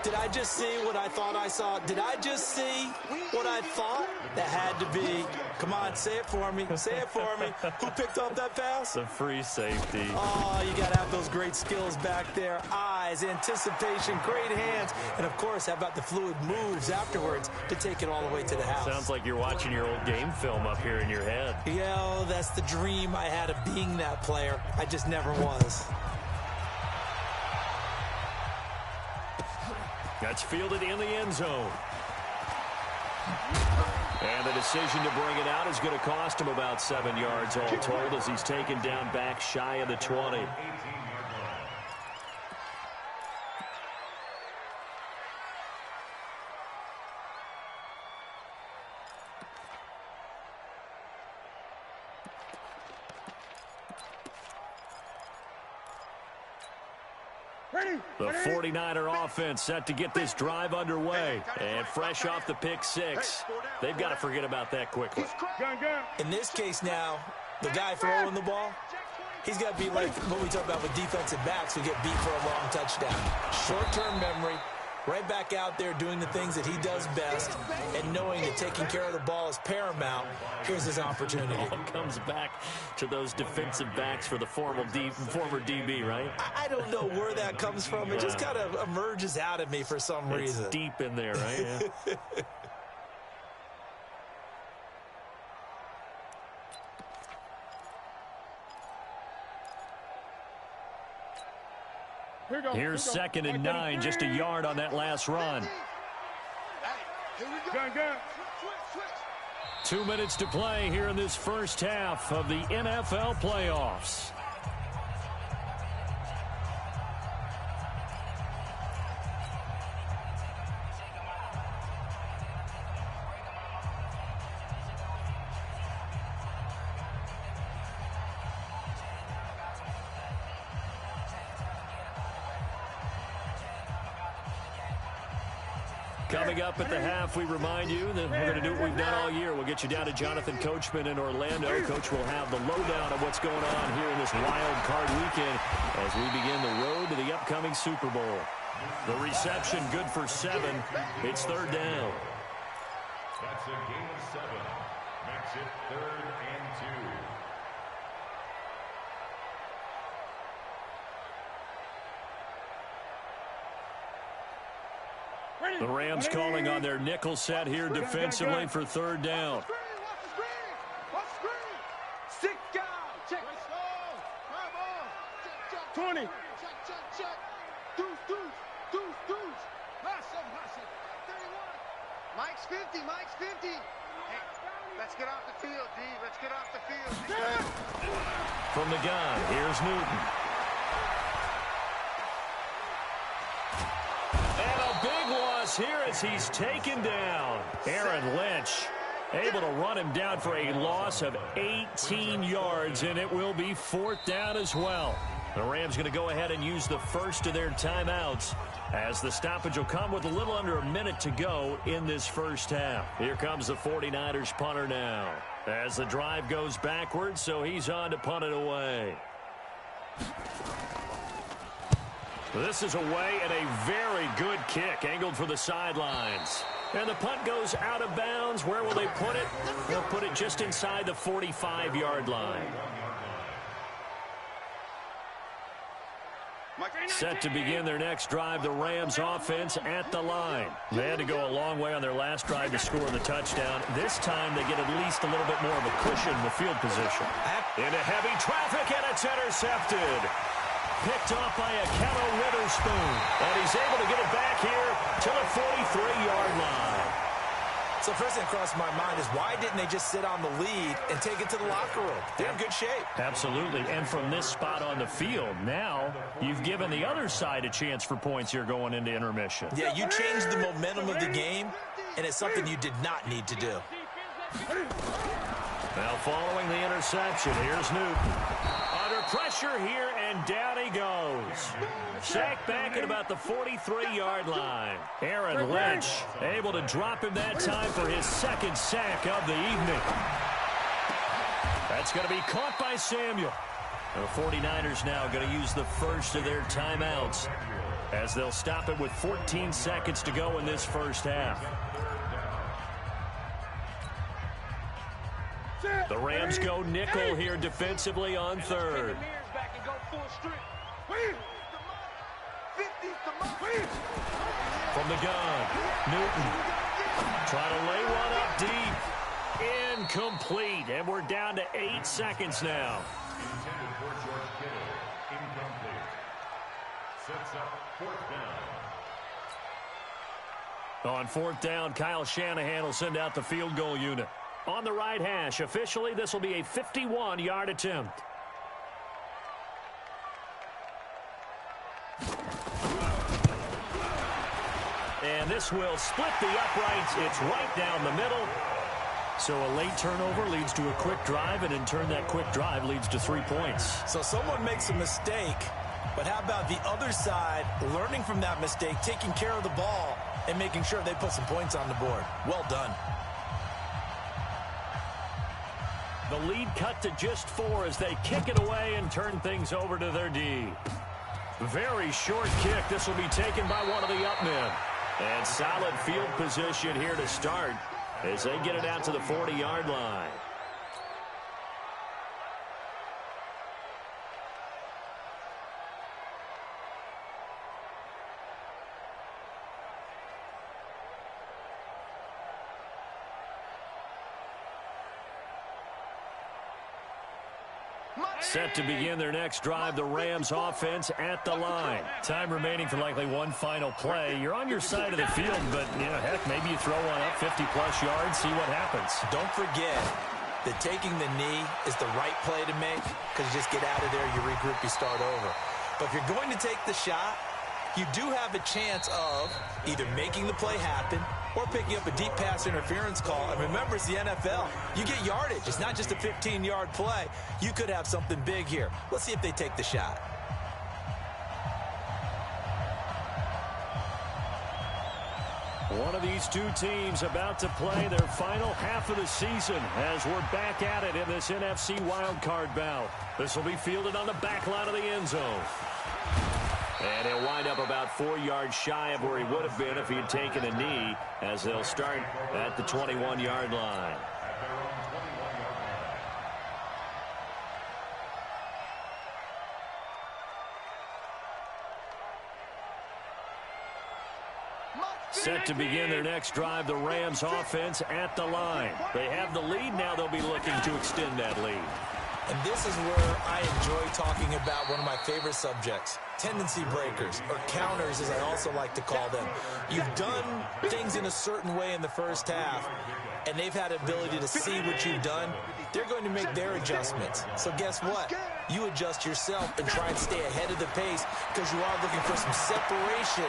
S14: Did I just see what I thought I saw? Did I just see what I thought? That had to be. Come on, say it for me. Say it for me. Who picked up that pass?
S13: The free safety.
S14: Oh, you got to have those great skills back there. Eyes, anticipation, great hands. And, of course, how about the fluid moves afterwards to take it all the way to the house?
S13: Sounds like you're watching your old game film up here in your head.
S14: Yeah, oh, that's the dream I had of being that player. I just never was.
S13: That's fielded in the end zone. And the decision to bring it out is going to cost him about 7 yards all told as he's taken down back shy of the 20. The 49er offense set to get this drive underway. And fresh off the pick 6. They've got to forget about that quickly.
S14: In this case now, the guy throwing the ball, he's got to be like what we talk about with defensive backs who get beat for a long touchdown. Short-term memory, right back out there doing the things that he does best, and knowing that taking care of the ball is paramount. Here's his opportunity.
S13: It all comes back to those defensive backs for the former DB, right?
S14: I don't know where that comes from. It just kind of emerges out of me for some reason.
S13: It's deep in there, right? Yeah.
S16: Here
S13: Here's 2nd and 9, just a yard on that last run.
S16: Gun, gun.
S13: 2 minutes to play here in this first half of the NFL playoffs. Coming up at the half, we remind you that we're going to do what we've done all year. We'll get you down to Jonathan Coachman in Orlando. Coach will have the lowdown of what's going on here in this wild card weekend as we begin the road to the upcoming Super Bowl. The reception good for 7. It's third down.
S15: That's a gain of 7. Makes it 3rd and 2.
S13: The Rams calling on their nickel set here defensively for third down.
S16: 6 guys. Check. 20. Check. Deuce. Hot 7. 31. Mike's 50. Hey, let's get off the field, D. Let's get off the field.
S13: From the gun, here's Newton. Big loss here as he's taken down. Aaron Lynch able to run him down for a loss of 18 yards, and it will be 4th down as well. The Rams going to go ahead and use the first of their timeouts as the stoppage will come with a little under a minute to go in this first half. Here comes the 49ers punter now as the drive goes backwards, so he's on to punt it away. This is away and a very good kick angled for the sidelines. And the punt goes out of bounds. Where will they put it? They'll put it just inside the 45-yard line. Set to begin their next drive, the Rams offense at the line. They had to go a long way on their last drive to score the touchdown. This time they get at least a little bit more of a cushion in the field position. Into heavy traffic, and it's intercepted. Picked off by Akello Witherspoon. And he's able to get it back here to the 43-yard line.
S14: So first thing crossed my mind is why didn't they just sit on the lead and take it to the locker room? They're in good shape.
S13: Absolutely. And from this spot on the field, now you've given the other side a chance for points here going into intermission.
S14: Yeah, you changed the momentum of the game, and it's something you did not need to do.
S13: Now following the interception, here's Newton. Under pressure here, and down he goes. Sacked back at about the 43-yard line. Aaron Lynch able to drop him that time for his second sack of the evening. That's going to be caught by Samuel. The 49ers now going to use the first of their timeouts as they'll stop it with 14 seconds to go in this first half. The Rams go nickel here defensively on third. From the gun, Newton trying to lay one up deep. Incomplete, and we're down to 8 seconds now.
S15: Intended for George Kittle. Incomplete. Sets up 4th down.
S13: On 4th down, Kyle Shanahan will send out the field goal unit. On the right hash, officially, this will be a 51-yard attempt. And this will split the uprights. It's right down the middle. So a late turnover leads to a quick drive, and in turn, that quick drive leads to 3 points.
S14: So someone makes a mistake, but how about the other side learning from that mistake, taking care of the ball, and making sure they put some points on the board? Well done.
S13: The lead cut to just 4 as they kick it away and turn things over to their D. Very short kick. This will be taken by one of the up men. And solid field position here to start as they get it out to the 40-yard line. Set to begin their next drive, the Rams offense at the line. Time remaining for likely one final play. You're on your side of the field, but, heck, maybe you throw one up 50-plus yards, see what happens.
S14: Don't forget that taking the knee is the right play to make because you just get out of there, you regroup, you start over. But if you're going to take the shot, you do have a chance of either making the play happen or picking up a deep pass interference call. And remember, it's the NFL. You get yardage. It's not just a 15-yard play. You could have something big here. Let's see if they take the shot.
S13: One of these two teams about to play their final half of the season as we're back at it in this NFC wildcard bout. This will be fielded on the back line of the end zone. And he'll wind up about 4 yards shy of where he would have been if he had taken a knee, as they'll start at the 21-yard line. Set to begin their next drive, the Rams offense at the line. They have the lead. Now they'll be looking to extend that lead.
S14: And this is where I enjoy talking about one of my favorite subjects, tendency breakers, or counters as I also like to call them. You've done things in a certain way in the first half, and they've had the ability to see what you've done. They're going to make their adjustments. So guess what? You adjust yourself and try and stay ahead of the pace because you are looking for some separation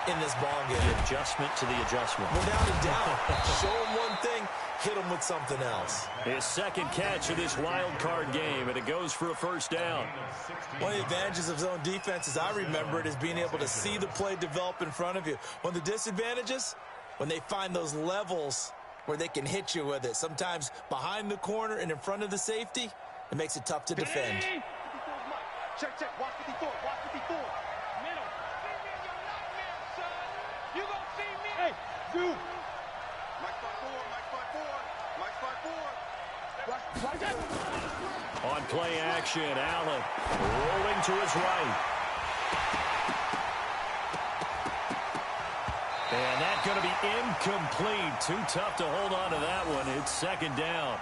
S14: in this ball game.
S13: The adjustment to the adjustment.
S14: Without a doubt. Show them one thing, hit them with something else.
S13: His second catch of this wild card game, and it goes for a first down.
S14: One of the advantages of zone defense, as I remember it, is being able to see the play develop in front of you. One of the disadvantages, when they find those levels where they can hit you with it, sometimes behind the corner and in front of the safety, it makes it tough to defend.
S16: Check, watch 54, watch 54. Middle. You gonna see me? Hey, dude. Mike 5-4.
S13: On play action, Allen rolling to his right. And that's going to be incomplete. Too tough to hold on to that one. It's second down.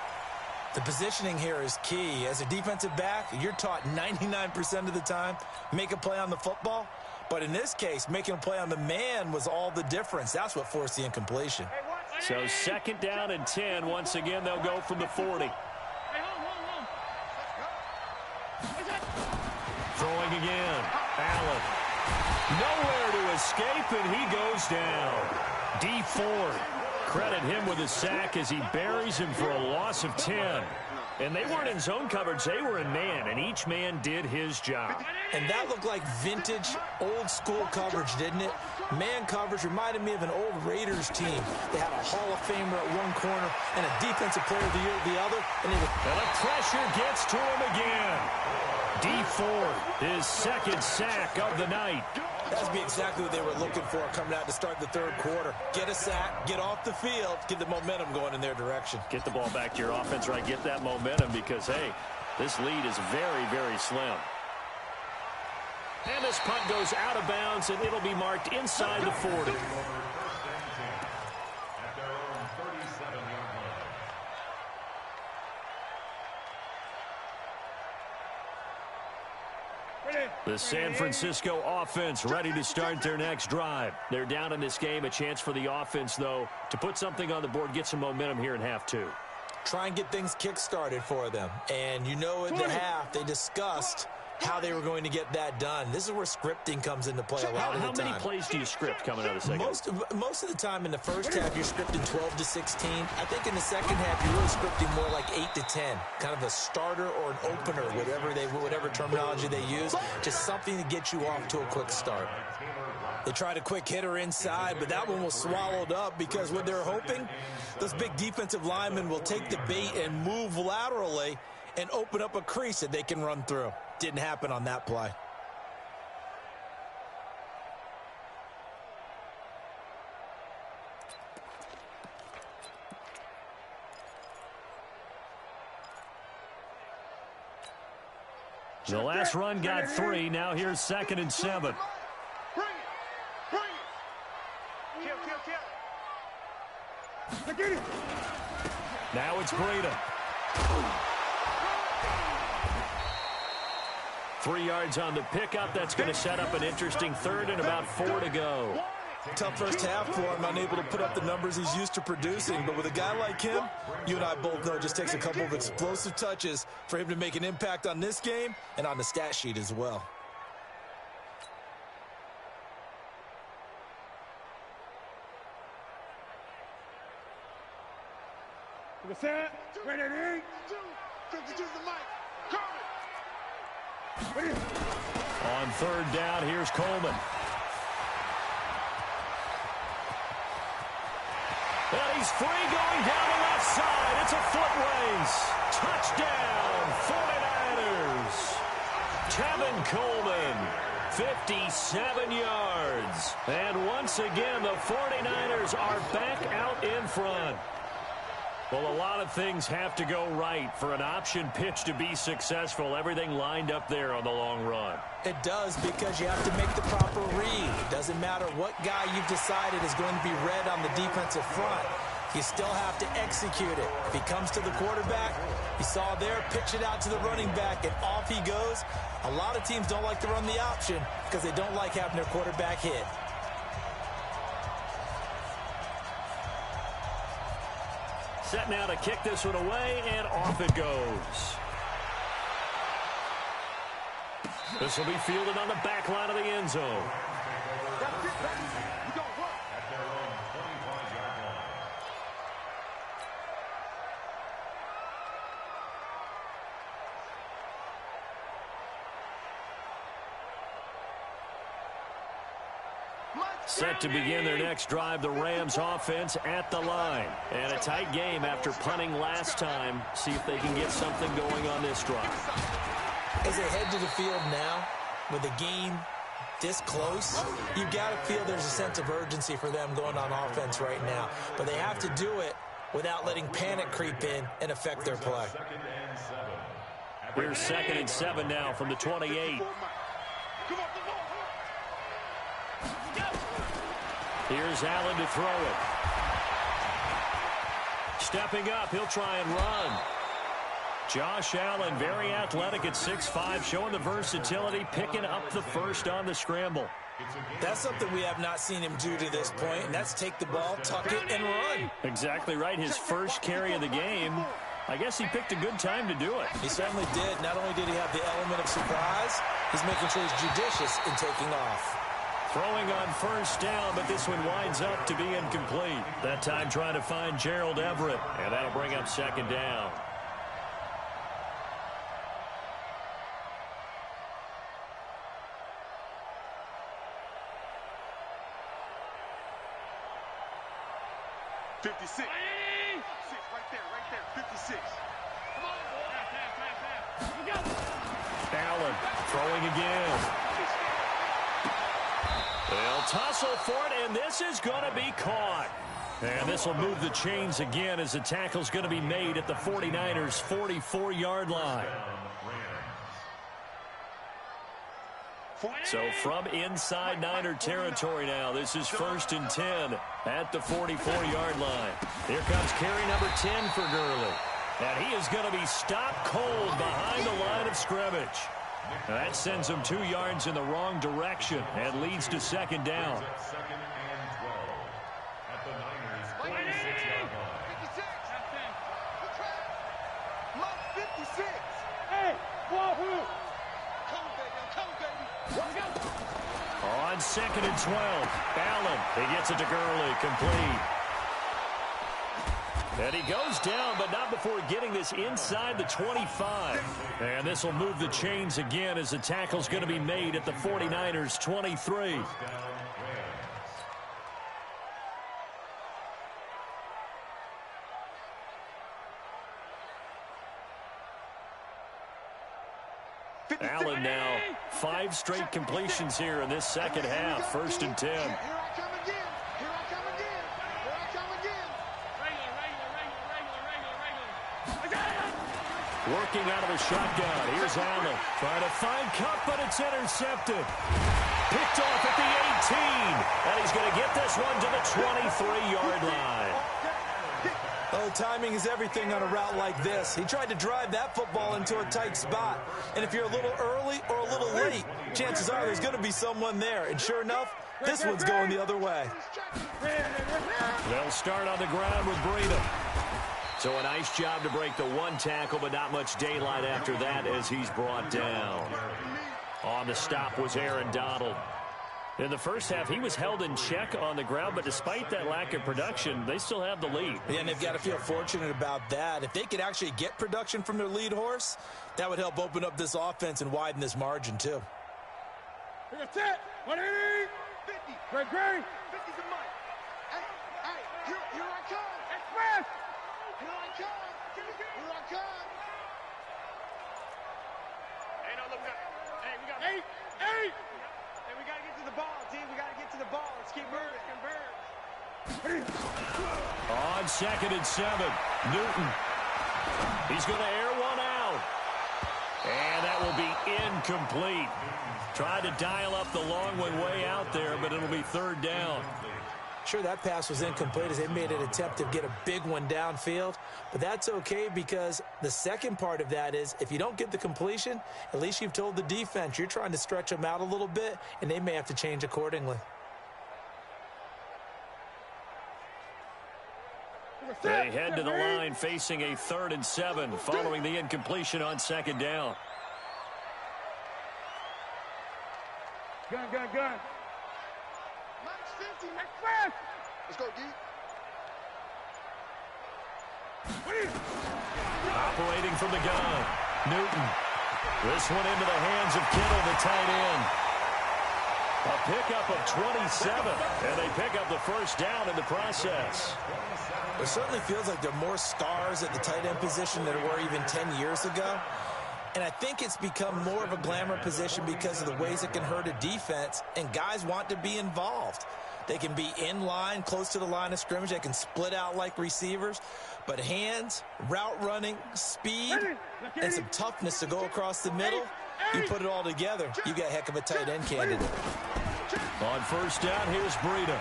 S14: The positioning here is key. As a defensive back, you're taught 99% of the time, make a play on the football. But in this case, making a play on the man was all the difference. That's what forced the incompletion.
S13: So second down and 10. Once again, they'll go from the 40. Throwing again. Allen. Nowhere to escape, and he goes down. D Ford. Credit him with a sack as he buries him for a loss of 10. And they weren't in zone coverage. They were in man, and each man did his job.
S14: And that looked like vintage, old-school coverage, didn't it? Man coverage reminded me of an old Raiders team. They had a Hall of Famer at one corner and a defensive player of the year at the other. And
S13: the pressure gets to him again. D Ford, his second sack of the night.
S14: That would be exactly what they were looking for coming out to start the third quarter. Get a sack, get off the field, get the momentum going in their direction.
S13: Get the ball back to your offense, right? Get that momentum because, hey, this lead is very, very slim. And this punt goes out of bounds, and it'll be marked inside the 40. The San Francisco offense ready to start their next drive. They're down in this game. A chance for the offense, though, to put something on the board, get some momentum here in half two.
S14: Try and get things kick-started for them. And you know at the half, they discussed how they were going to get that done. This is where scripting comes into play a lot of the time.
S13: How many plays do you script coming out of the second?
S14: Most of the time in the first half, you're scripting 12 to 16. I think in the second half, you're really scripting more like 8 to 10. Kind of a starter or an opener, whatever terminology they use. Just something to get you off to a quick start. They tried a quick hitter inside, but that one was swallowed up because what they're hoping, those big defensive linemen will take the bait and move laterally and open up a crease that they can run through. Didn't happen on that play.
S13: The last run got 3. Now here's 2nd and 7.
S16: Bring it. Kill.
S13: Now it's Breida. 3 yards on the pickup. That's going to set up an interesting third and about 4 to go.
S14: Tough first half for him, unable to put up the numbers he's used to producing. But with a guy like him, you and I both know it just takes a couple of explosive touches for him to make an impact on this game and on the stat sheet as well.
S16: Ready, 52 the mic.
S13: On third down, here's Coleman. And he's free going down the left side. It's a foot race. Touchdown, 49ers. Tevin Coleman, 57 yards. And once again, the 49ers are back out in front. Well, a lot of things have to go right for an option pitch to be successful. Everything lined up there on the long run.
S14: It does, because you have to make the proper read. Doesn't matter what guy you've decided is going to be read on the defensive front. You still have to execute it. If he comes to the quarterback, you saw there, pitch it out to the running back, and off he goes. A lot of teams don't like to run the option because they don't like having their quarterback hit.
S13: Set now to kick this one away, and off it goes. This will be fielded on the back line of the end zone. Set to begin their next drive, the Rams offense at the line. And a tight game after punting last time. See if they can get something going on this drive.
S14: As they head to the field now, with the game this close, you've got to feel there's a sense of urgency for them going on offense right now. But they have to do it without letting panic creep in and affect their play.
S13: Here's 2nd and 7 now from the 28. Here's Allen to throw it. Stepping up, he'll try and run. Josh Allen, very athletic at 6'5", showing the versatility, picking up the first on the scramble.
S14: That's something we have not seen him do to this point, and that's take the ball, tuck it, and run.
S13: Exactly right. His first carry of the game. I guess he picked a good time to do it.
S14: He certainly did. Not only did he have the element of surprise, he's making sure he's judicious in taking off.
S13: Throwing on first down, but this one winds up to be incomplete. That time trying to find Gerald Everett, and that'll bring up 2nd down. Allen throwing again. They'll tussle for it, and this is going to be caught. And this will move the chains again as the tackle's going to be made at the 49ers' 44-yard line. So from inside Niner territory now, this is 1st and 10 at the 44-yard line. Here comes carry number 10 for Gurley. And he is going to be stopped cold behind the line of scrimmage. That sends him 2 yards in the wrong direction and leads to 2nd down. On 2nd and 12, Allen, he gets it to Gurley, complete. And he goes down, but not before getting this inside the 25. And this will move the chains again as the tackle's going to be made at the 49ers' 23. Allen now 5 straight completions here in this second half. 1st and 10. Working out of the shotgun. Here's Allen trying to find Cup, but it's intercepted. Picked off at the 18. And he's going to get this one to the 23-yard line.
S14: Oh, timing is everything on a route like this. He tried to drive that football into a tight spot. And if you're a little early or a little late, chances are there's going to be someone there. And sure enough, this one's going the other way.
S13: They'll start on the ground with Breida. So a nice job to break the one tackle, but not much daylight after that as he's brought down. On the stop was Aaron Donald. In the first half, he was held in check on the ground, but despite that lack of production, they still have the lead.
S14: Yeah, and they've got to feel fortunate about that. If they could actually get production from their lead horse, that would help open up this offense and widen this margin, too.
S16: That's it. 180. 50. Great. 50's a mic. Hey, here I come. Express. Here I come. Here I come. Hey, no, look, hey, we got 8. Hey, we got to get to the ball, team. We got to get to the ball. Let's keep moving.
S13: On 2nd and 7, Newton. He's going to air one out. And that will be incomplete. Tried to dial up the long one way out there, but it'll be 3rd down.
S14: Sure, that pass was incomplete as they made an attempt to get a big one downfield, but that's okay because the second part of that is if you don't get the completion, at least you've told the defense you're trying to stretch them out a little bit, and they may have to change accordingly.
S13: They head to the line facing a 3rd and 7 following the incompletion on 2nd down.
S16: Gun. Max 50, Max fast. Let's go, D.
S13: Operating from the gun, Newton. This one into the hands of Kittle, the tight end. A pickup of 27, and they pick up the 1st down in the process.
S14: It certainly feels like there are more stars at the tight end position than there were even 10 years ago. And I think it's become more of a glamour position because of the ways it can hurt a defense, and guys want to be involved. They can be in line, close to the line of scrimmage. They can split out like receivers. But hands, route running, speed, and some toughness to go across the middle, you put it all together, you got a heck of a tight end candidate.
S13: On 1st down, here's Breida.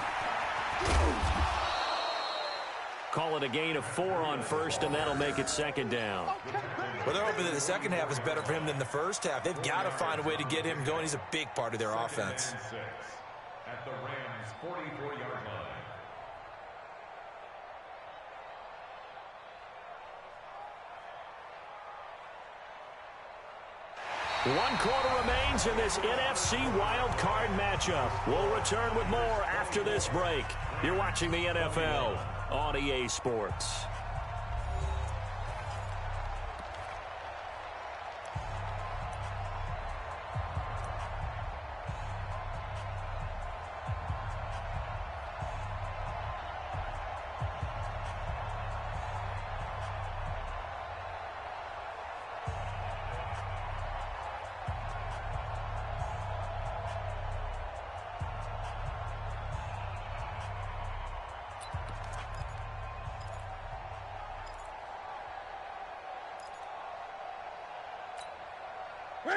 S13: Call it a gain of 4 on 1st, and that'll make it 2nd down.
S14: Well, they're hoping that the second half is better for him than the first half. They've got to find a way to get him going. He's a big part of their offense.
S15: At the Rams' 44-yard line.
S13: One quarter remains in this NFC Wild Card matchup. We'll return with more after this break. You're watching the NFL on EA Sports.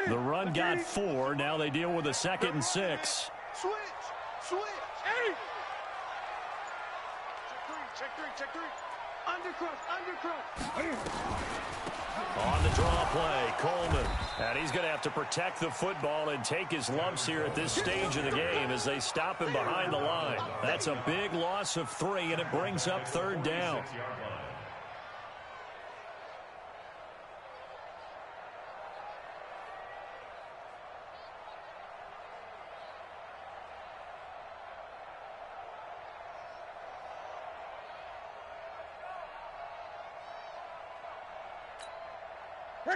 S13: The run got 4. Now they deal with a 2nd and 6.
S16: Switch. Hey. Check 3. Undercross.
S13: On the draw play, Coleman. And he's going to have to protect the football and take his lumps here at this stage of the game as they stop him behind the line. That's a big loss of 3, and it brings up 3rd down.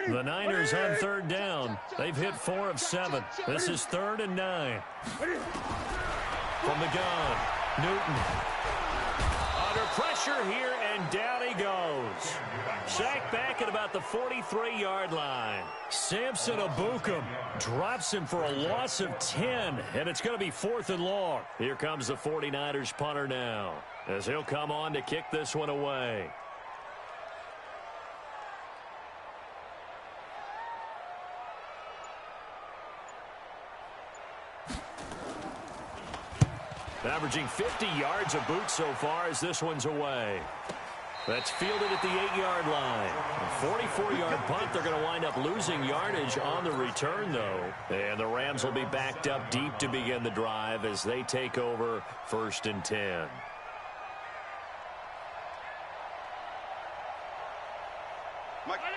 S13: The Niners on 3rd down. They've hit 4 of 7. This is 3rd and 9. From the gun, Newton. Under pressure here, and down he goes. Sacked back at about the 43-yard line. Samson Abukum drops him for a loss of 10, and it's going to be 4th and long. Here comes the 49ers punter now, as he'll come on to kick this one away. Averaging 50 yards a boot so far as this one's away. That's fielded at the 8-yard line. A 44-yard punt. They're going to wind up losing yardage on the return, though. And the Rams will be backed up deep to begin the drive as they take over 1st and 10.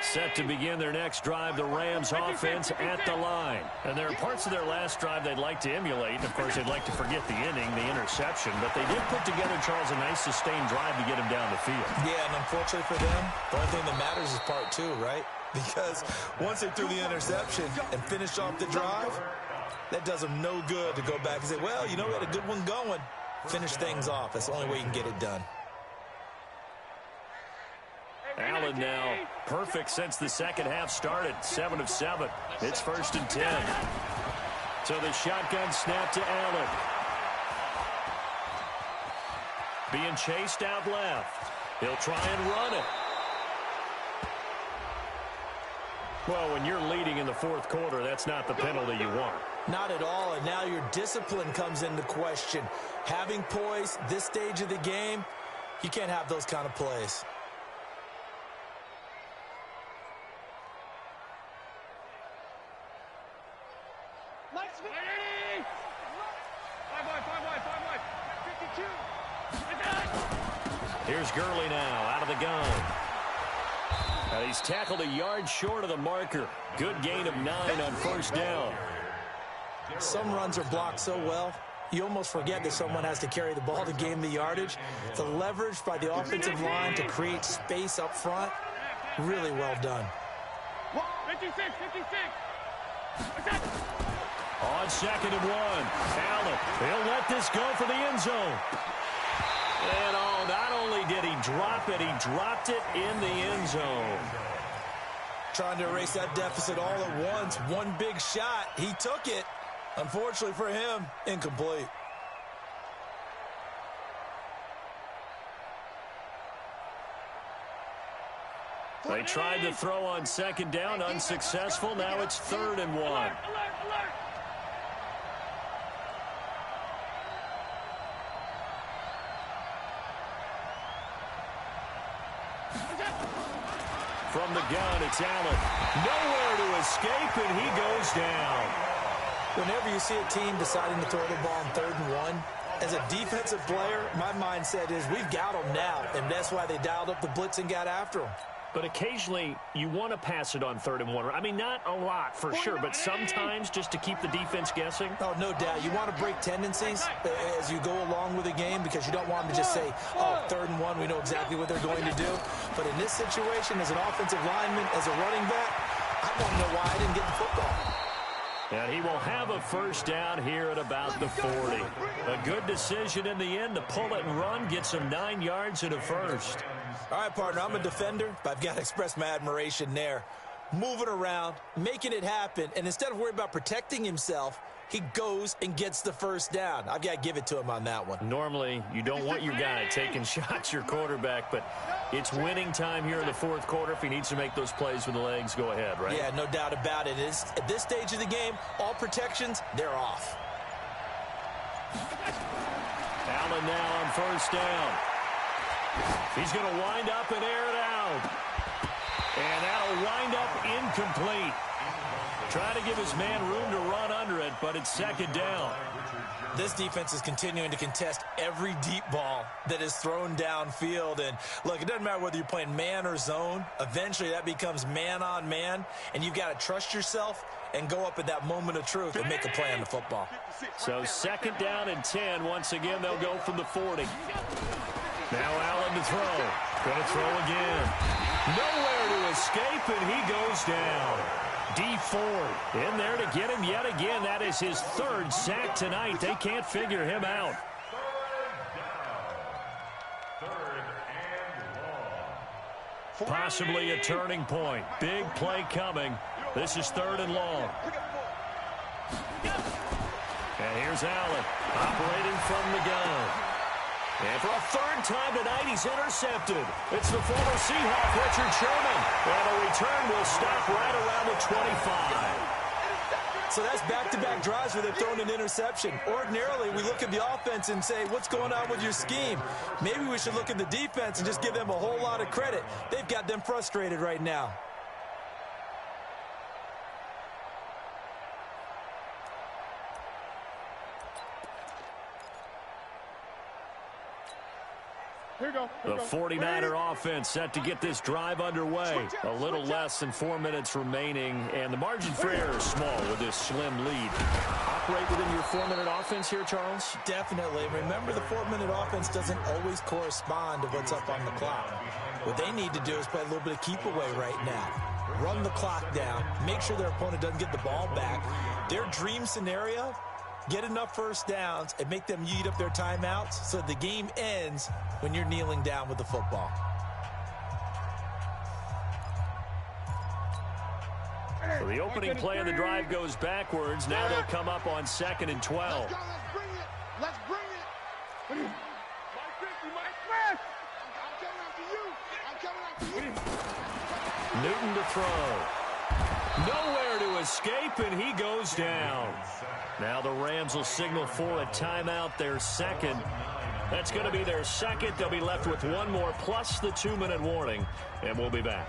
S13: Set to begin their next drive, the Rams offense at the line. And there are parts of their last drive they'd like to emulate. Of course, they'd like to forget the inning, the interception. But they did put together, Charles, a nice sustained drive to get him down the field.
S14: Yeah, and unfortunately for them, the only thing that matters is part 2, right? Because once they threw the interception and finished off the drive, that does them no good to go back and say, well, you know, we had a good one going. Finish things off. That's the only way you can get it done.
S13: Allen now perfect since the second half started. 7 of 7. It's 1st and 10. So the shotgun snap to Allen. Being chased out left. He'll try and run it. Well, when you're leading in the 4th quarter, that's not the penalty you want.
S14: Not at all, and now your discipline comes into question. Having poise this stage of the game, you can't have those kind of plays.
S13: Here's Gurley now out of the gun. He's tackled a yard short of the marker. Good gain of 9 on 1st down.
S14: Some runs are blocked so well, you almost forget that someone has to carry the ball to gain the yardage. The leverage by the offensive line to create space up front, really well done.
S16: 56.
S13: On 2nd and 1, Allen, he'll let this go for the end zone. And not only did he drop it, he dropped it in the end zone.
S14: Trying to erase that deficit all at once. One big shot. He took it. Unfortunately for him, incomplete.
S13: They tried to throw on 2nd down, unsuccessful. Now it's 3rd and 1. From the gun, it's Allen. Nowhere to escape, and he goes down.
S14: Whenever you see a team deciding to throw the ball on 3rd and 1, as a defensive player, my mindset is we've got them now, and that's why they dialed up the blitz and got after them.
S13: But occasionally, you want to pass it on 3rd and 1. I mean, not a lot for sure, but sometimes just to keep the defense guessing.
S14: Oh, no doubt. You want to break tendencies as you go along with the game because you don't want them to just say, oh, 3rd and 1, we know exactly what they're going to do. But in this situation, as an offensive lineman, as a running back, I want to know why I didn't get the football.
S13: And he will have a 1st down here at about the 40. A good decision in the end to pull it and run, get some 9 yards and a 1st.
S14: All right, partner, I'm a defender, but I've got to express my admiration there. Moving around, making it happen, and instead of worrying about protecting himself, he goes and gets the 1st down. I've got to give it to him on that one.
S13: Normally, you don't want your guy taking shots, your quarterback, but it's winning time here in the 4th quarter. If he needs to make those plays with the legs, go ahead, right?
S14: Yeah, no doubt about it. At this stage of the game, all protections, they're off.
S13: Allen now on 1st down. He's going to wind up and air it out. And that'll wind up incomplete. Trying to give his man room to run under it, but it's 2nd down.
S14: This defense is continuing to contest every deep ball that is thrown downfield. And, look, it doesn't matter whether you're playing man or zone. Eventually, that becomes man-on-man, and you've got to trust yourself and go up at that moment of truth and make a play on the football.
S13: So 2nd down and 10. Once again, they'll go from the 40. Now Allen to throw. Going to throw again. Nowhere to escape, and he goes down. D Ford in there to get him yet again. That is his 3rd sack tonight. They can't figure him out.
S15: 3rd and long.
S13: Possibly a turning point. Big play coming. This is 3rd and long. And here's Allen operating from the gun. And for a 3rd time tonight, he's intercepted. It's the former Seahawk, Richard Sherman. And the return will stop right around the 25.
S14: So that's back-to-back drives where they've thrown an interception. Ordinarily, we look at the offense and say, what's going on with your scheme? Maybe we should look at the defense and just give them a whole lot of credit. They've got them frustrated right now.
S13: The 49er offense set to get this drive underway. A little less than 4 minutes remaining, and the margin for error is small with this slim lead. Operate within your 4-minute offense here, Charles?
S14: Definitely. Remember, the 4-minute offense doesn't always correspond to what's up on the clock. What they need to do is play a little bit of keep away right now. Run the clock down. Make sure their opponent doesn't get the ball back. Their dream scenario, get enough first downs and make them eat up their timeouts so the game ends when you're kneeling down with the football.
S13: So the opening play of the drive goes backwards. Now they'll come up on 2nd and 12.
S16: Let's go, let's bring it. Let's bring it. Mike 50, Mike Smith. I'm coming after you. I'm coming after you.
S13: Newton to throw. Nowhere to escape, and he goes down. Now the Rams will signal for a timeout, their second. That's going to be their second. They'll be left with one more plus the 2-minute warning, and we'll be back.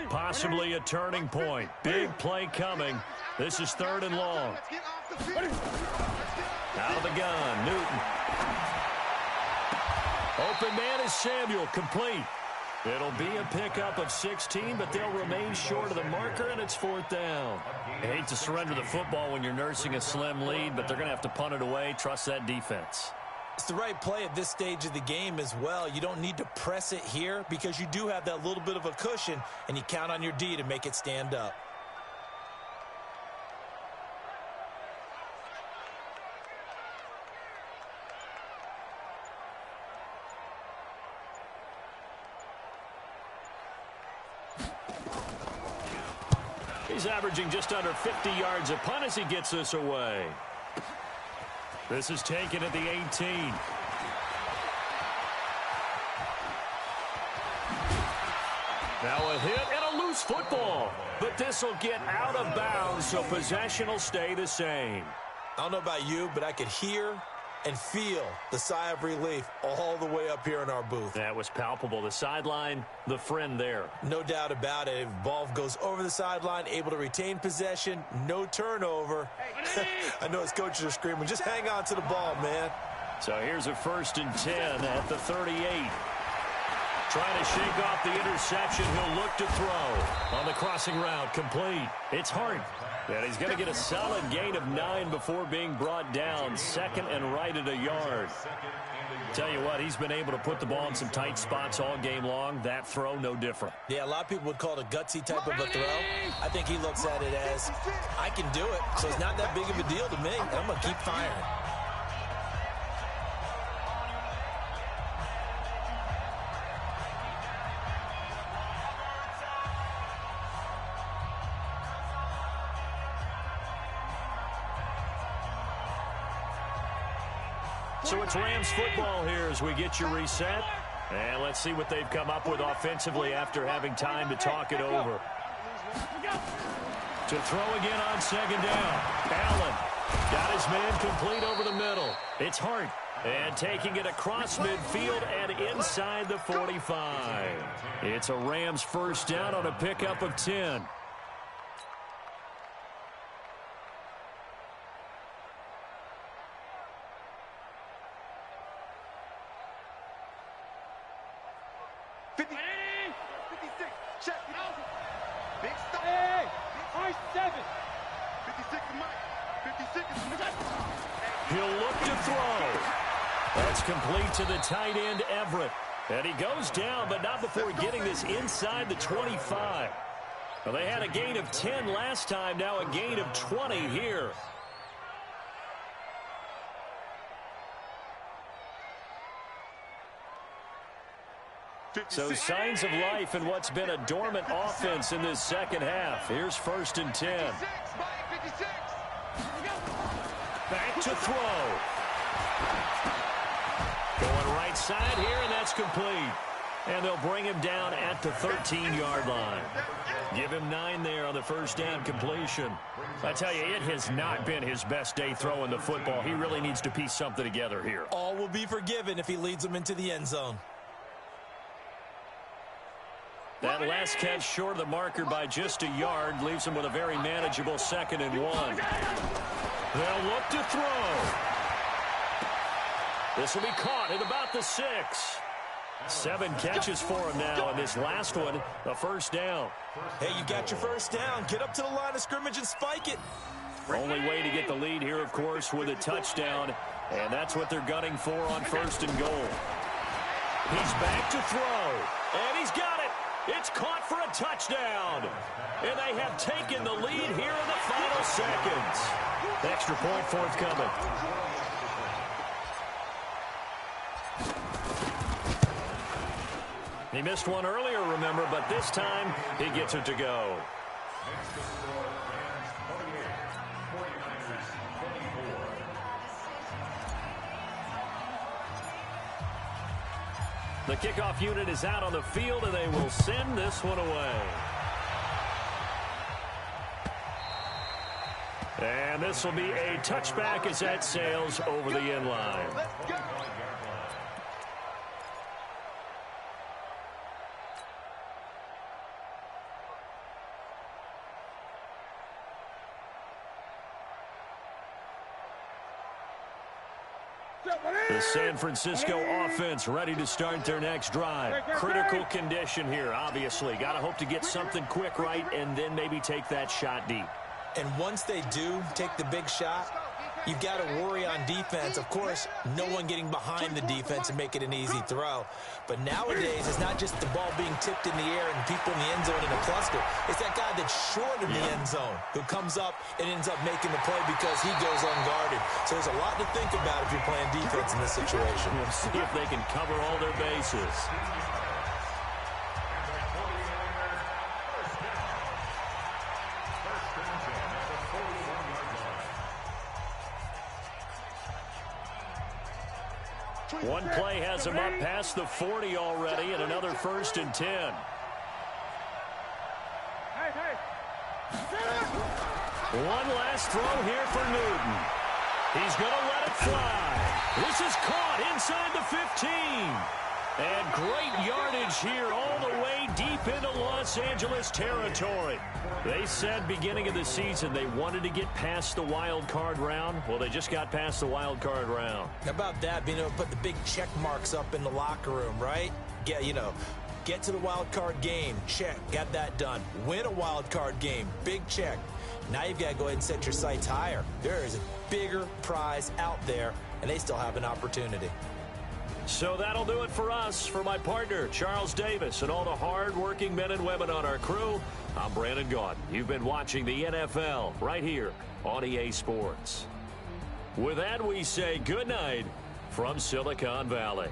S13: Possibly a turning point. Big play coming. This is 3rd and long. Out of the gun, Newton. Open man is Samuel, complete. It'll be a pickup of 16, but they'll remain short of the marker, and it's 4th down. I hate to surrender the football when you're nursing a slim lead, but they're going to have to punt it away. Trust that defense.
S14: It's the right play at this stage of the game as well. You don't need to press it here because you do have that little bit of a cushion, and you count on your D to make it stand up.
S13: He's averaging just under 50 yards a punt as he gets this away. This is taken at the 18. Now a hit and a loose football. But this will get out of bounds, so possession will stay the same.
S14: I don't know about you, but I could hear and feel the sigh of relief all the way up here in our booth.
S13: That was palpable. The sideline, the friend there.
S14: No doubt about it. If ball goes over the sideline, able to retain possession, no turnover. I know his coaches are screaming, just hang on to the ball, man.
S13: So here's a 1st and 10 at the 38. Trying to shake off the interception. He'll look to throw. On the crossing route, complete. It's Hart. And he's going to get a solid gain of 9 before being brought down. 2nd and right at a yard. Tell you what, he's been able to put the ball in some tight spots all game long. That throw, no different.
S14: Yeah, a lot of people would call it a gutsy type of a throw. I think he looks at it as, I can do it, so it's not that big of a deal to me. I'm going to keep firing.
S13: So it's Rams football here as we get you reset. And let's see what they've come up with offensively after having time to talk it over. To throw again on 2nd down. Allen got his man complete over the middle. It's Hart. And taking it across midfield and inside the 45. It's a Rams 1st down on a pickup of 10. He'll look to throw. That's complete to the tight end, Everett. And he goes down, but not before getting this inside the 25. Well, they had a gain of 10 last time, now a gain of 20 here. So signs of life in what's been a dormant offense in this second half. Here's 1st and 10. Back to throw. Going right side here, and that's complete. And they'll bring him down at the 13-yard line. Give him 9 there on the first down completion.
S17: I tell you, it has not been his best day throwing the football. He really needs to piece something together here.
S14: All will be forgiven if he leads them into the end zone.
S13: That last catch short of the marker by just a yard leaves him with a very manageable 2nd and 1. They'll look to throw. This will be caught at about the 6. 7 catches for him now, and this last one, a first down.
S14: Hey, you got your first down. Get up to the line of scrimmage and spike it.
S13: Only way to get the lead here, of course, with a touchdown, and that's what they're gunning for on 1st and goal. He's back to throw, and he's got it. It's caught for a touchdown. And they have taken the lead here in the final seconds. Extra point forthcoming. He missed one earlier, remember, but this time he gets it to go. The kickoff unit is out on the field, and they will send this one away. And this will be a touchback as that sails over the end line. The San Francisco offense ready to start their next drive. Critical condition here, obviously. Got to hope to get something quick right and then maybe take that shot deep.
S14: And once they do take the big shot, you've got to worry on defense. Of course, no one getting behind the defense and make it an easy throw. But nowadays, it's not just the ball being tipped in the air and people in the end zone in a cluster. It's that guy that's short of the end zone who comes up and ends up making the play because he goes unguarded. So there's a lot to think about if you're playing defense in this situation.
S13: We'll see if they can cover all their bases. One play has him up past the 40 already, and another 1st and 10. One last throw here for Newton. He's going to let it fly. This is caught inside the 15. And great yardage here all the way deep into Los Angeles territory. They said beginning of the season they wanted to get past the wild card round. Well, they just got past the wild card round.
S14: How about that, being able to put the big check marks up in the locker room, right? Get to the wild card game, check, got that done. Win a wild card game, big check. Now you've got to go ahead and set your sights higher. There is a bigger prize out there, and they still have an opportunity.
S13: So that'll do it for us. For my partner, Charles Davis, and all the hard-working men and women on our crew, I'm Brandon Gaudin. You've been watching the NFL right here on EA Sports. With that, we say good night from Silicon Valley.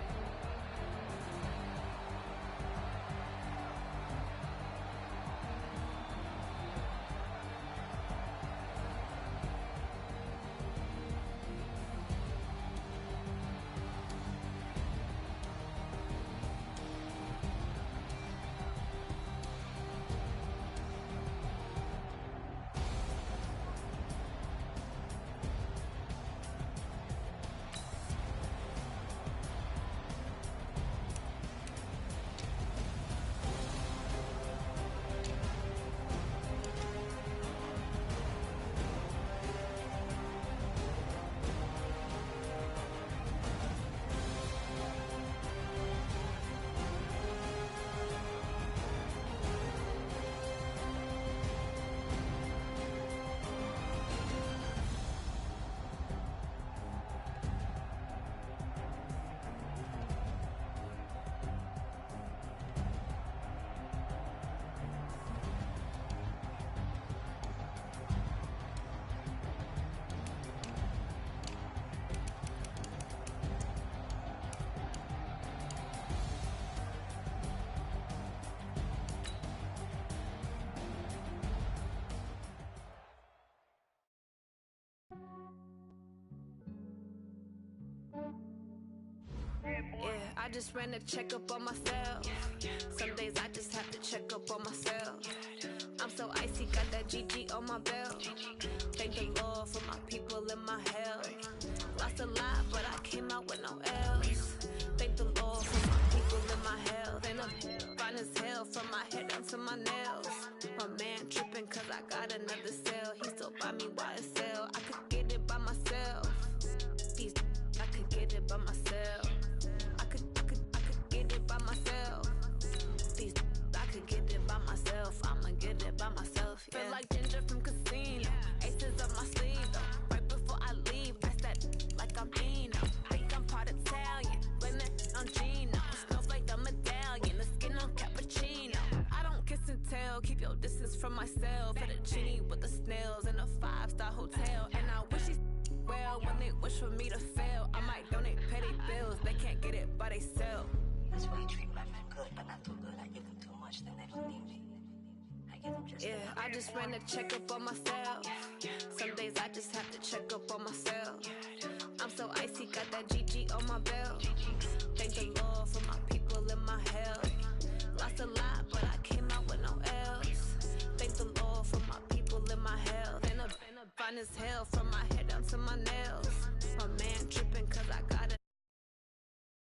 S18: I just ran a checkup on myself. Some days I just have to check up on myself. I'm so icy, got that GG on my belt. Thank the Lord for my people and my health. Lost a lot, but I came out with no L's. Thank the Lord for my people and my health. And I'm fine as hell from my head down to my nails. My man tripping cause I got another cell. He still buy me YSL. I could get it by myself. These I could get it by myself. I could get it by myself. These I could get it by myself. I'ma get it by myself. Yeah. Feel like Ginger from Casino. Aces up my sleeve though. Right before I leave, I that like I'm Dino. Think I'm part Italian. Blame that on Gino. Smells like the medallion. The skin on cappuccino. I don't kiss and tell. Keep your distance from myself. Fettuccine with the snails in a 5-star hotel. And I wish he's well when they wish for me to fail. I might donate petty bills. They can't get it by themselves.
S19: That's why you treat my men good, but not too good. I give them too much, then they don't need me. I give them just enough.
S18: I just ran a checkup on myself. Some days I just have to check up on myself. I'm so icy, got that GG on my belt. Thank the Lord for my people and my health. Lost a lot, but I came out with no L's. Thank the Lord for my people and my health. And I'm fine as hell from my head down to my nails. My man tripping cause I got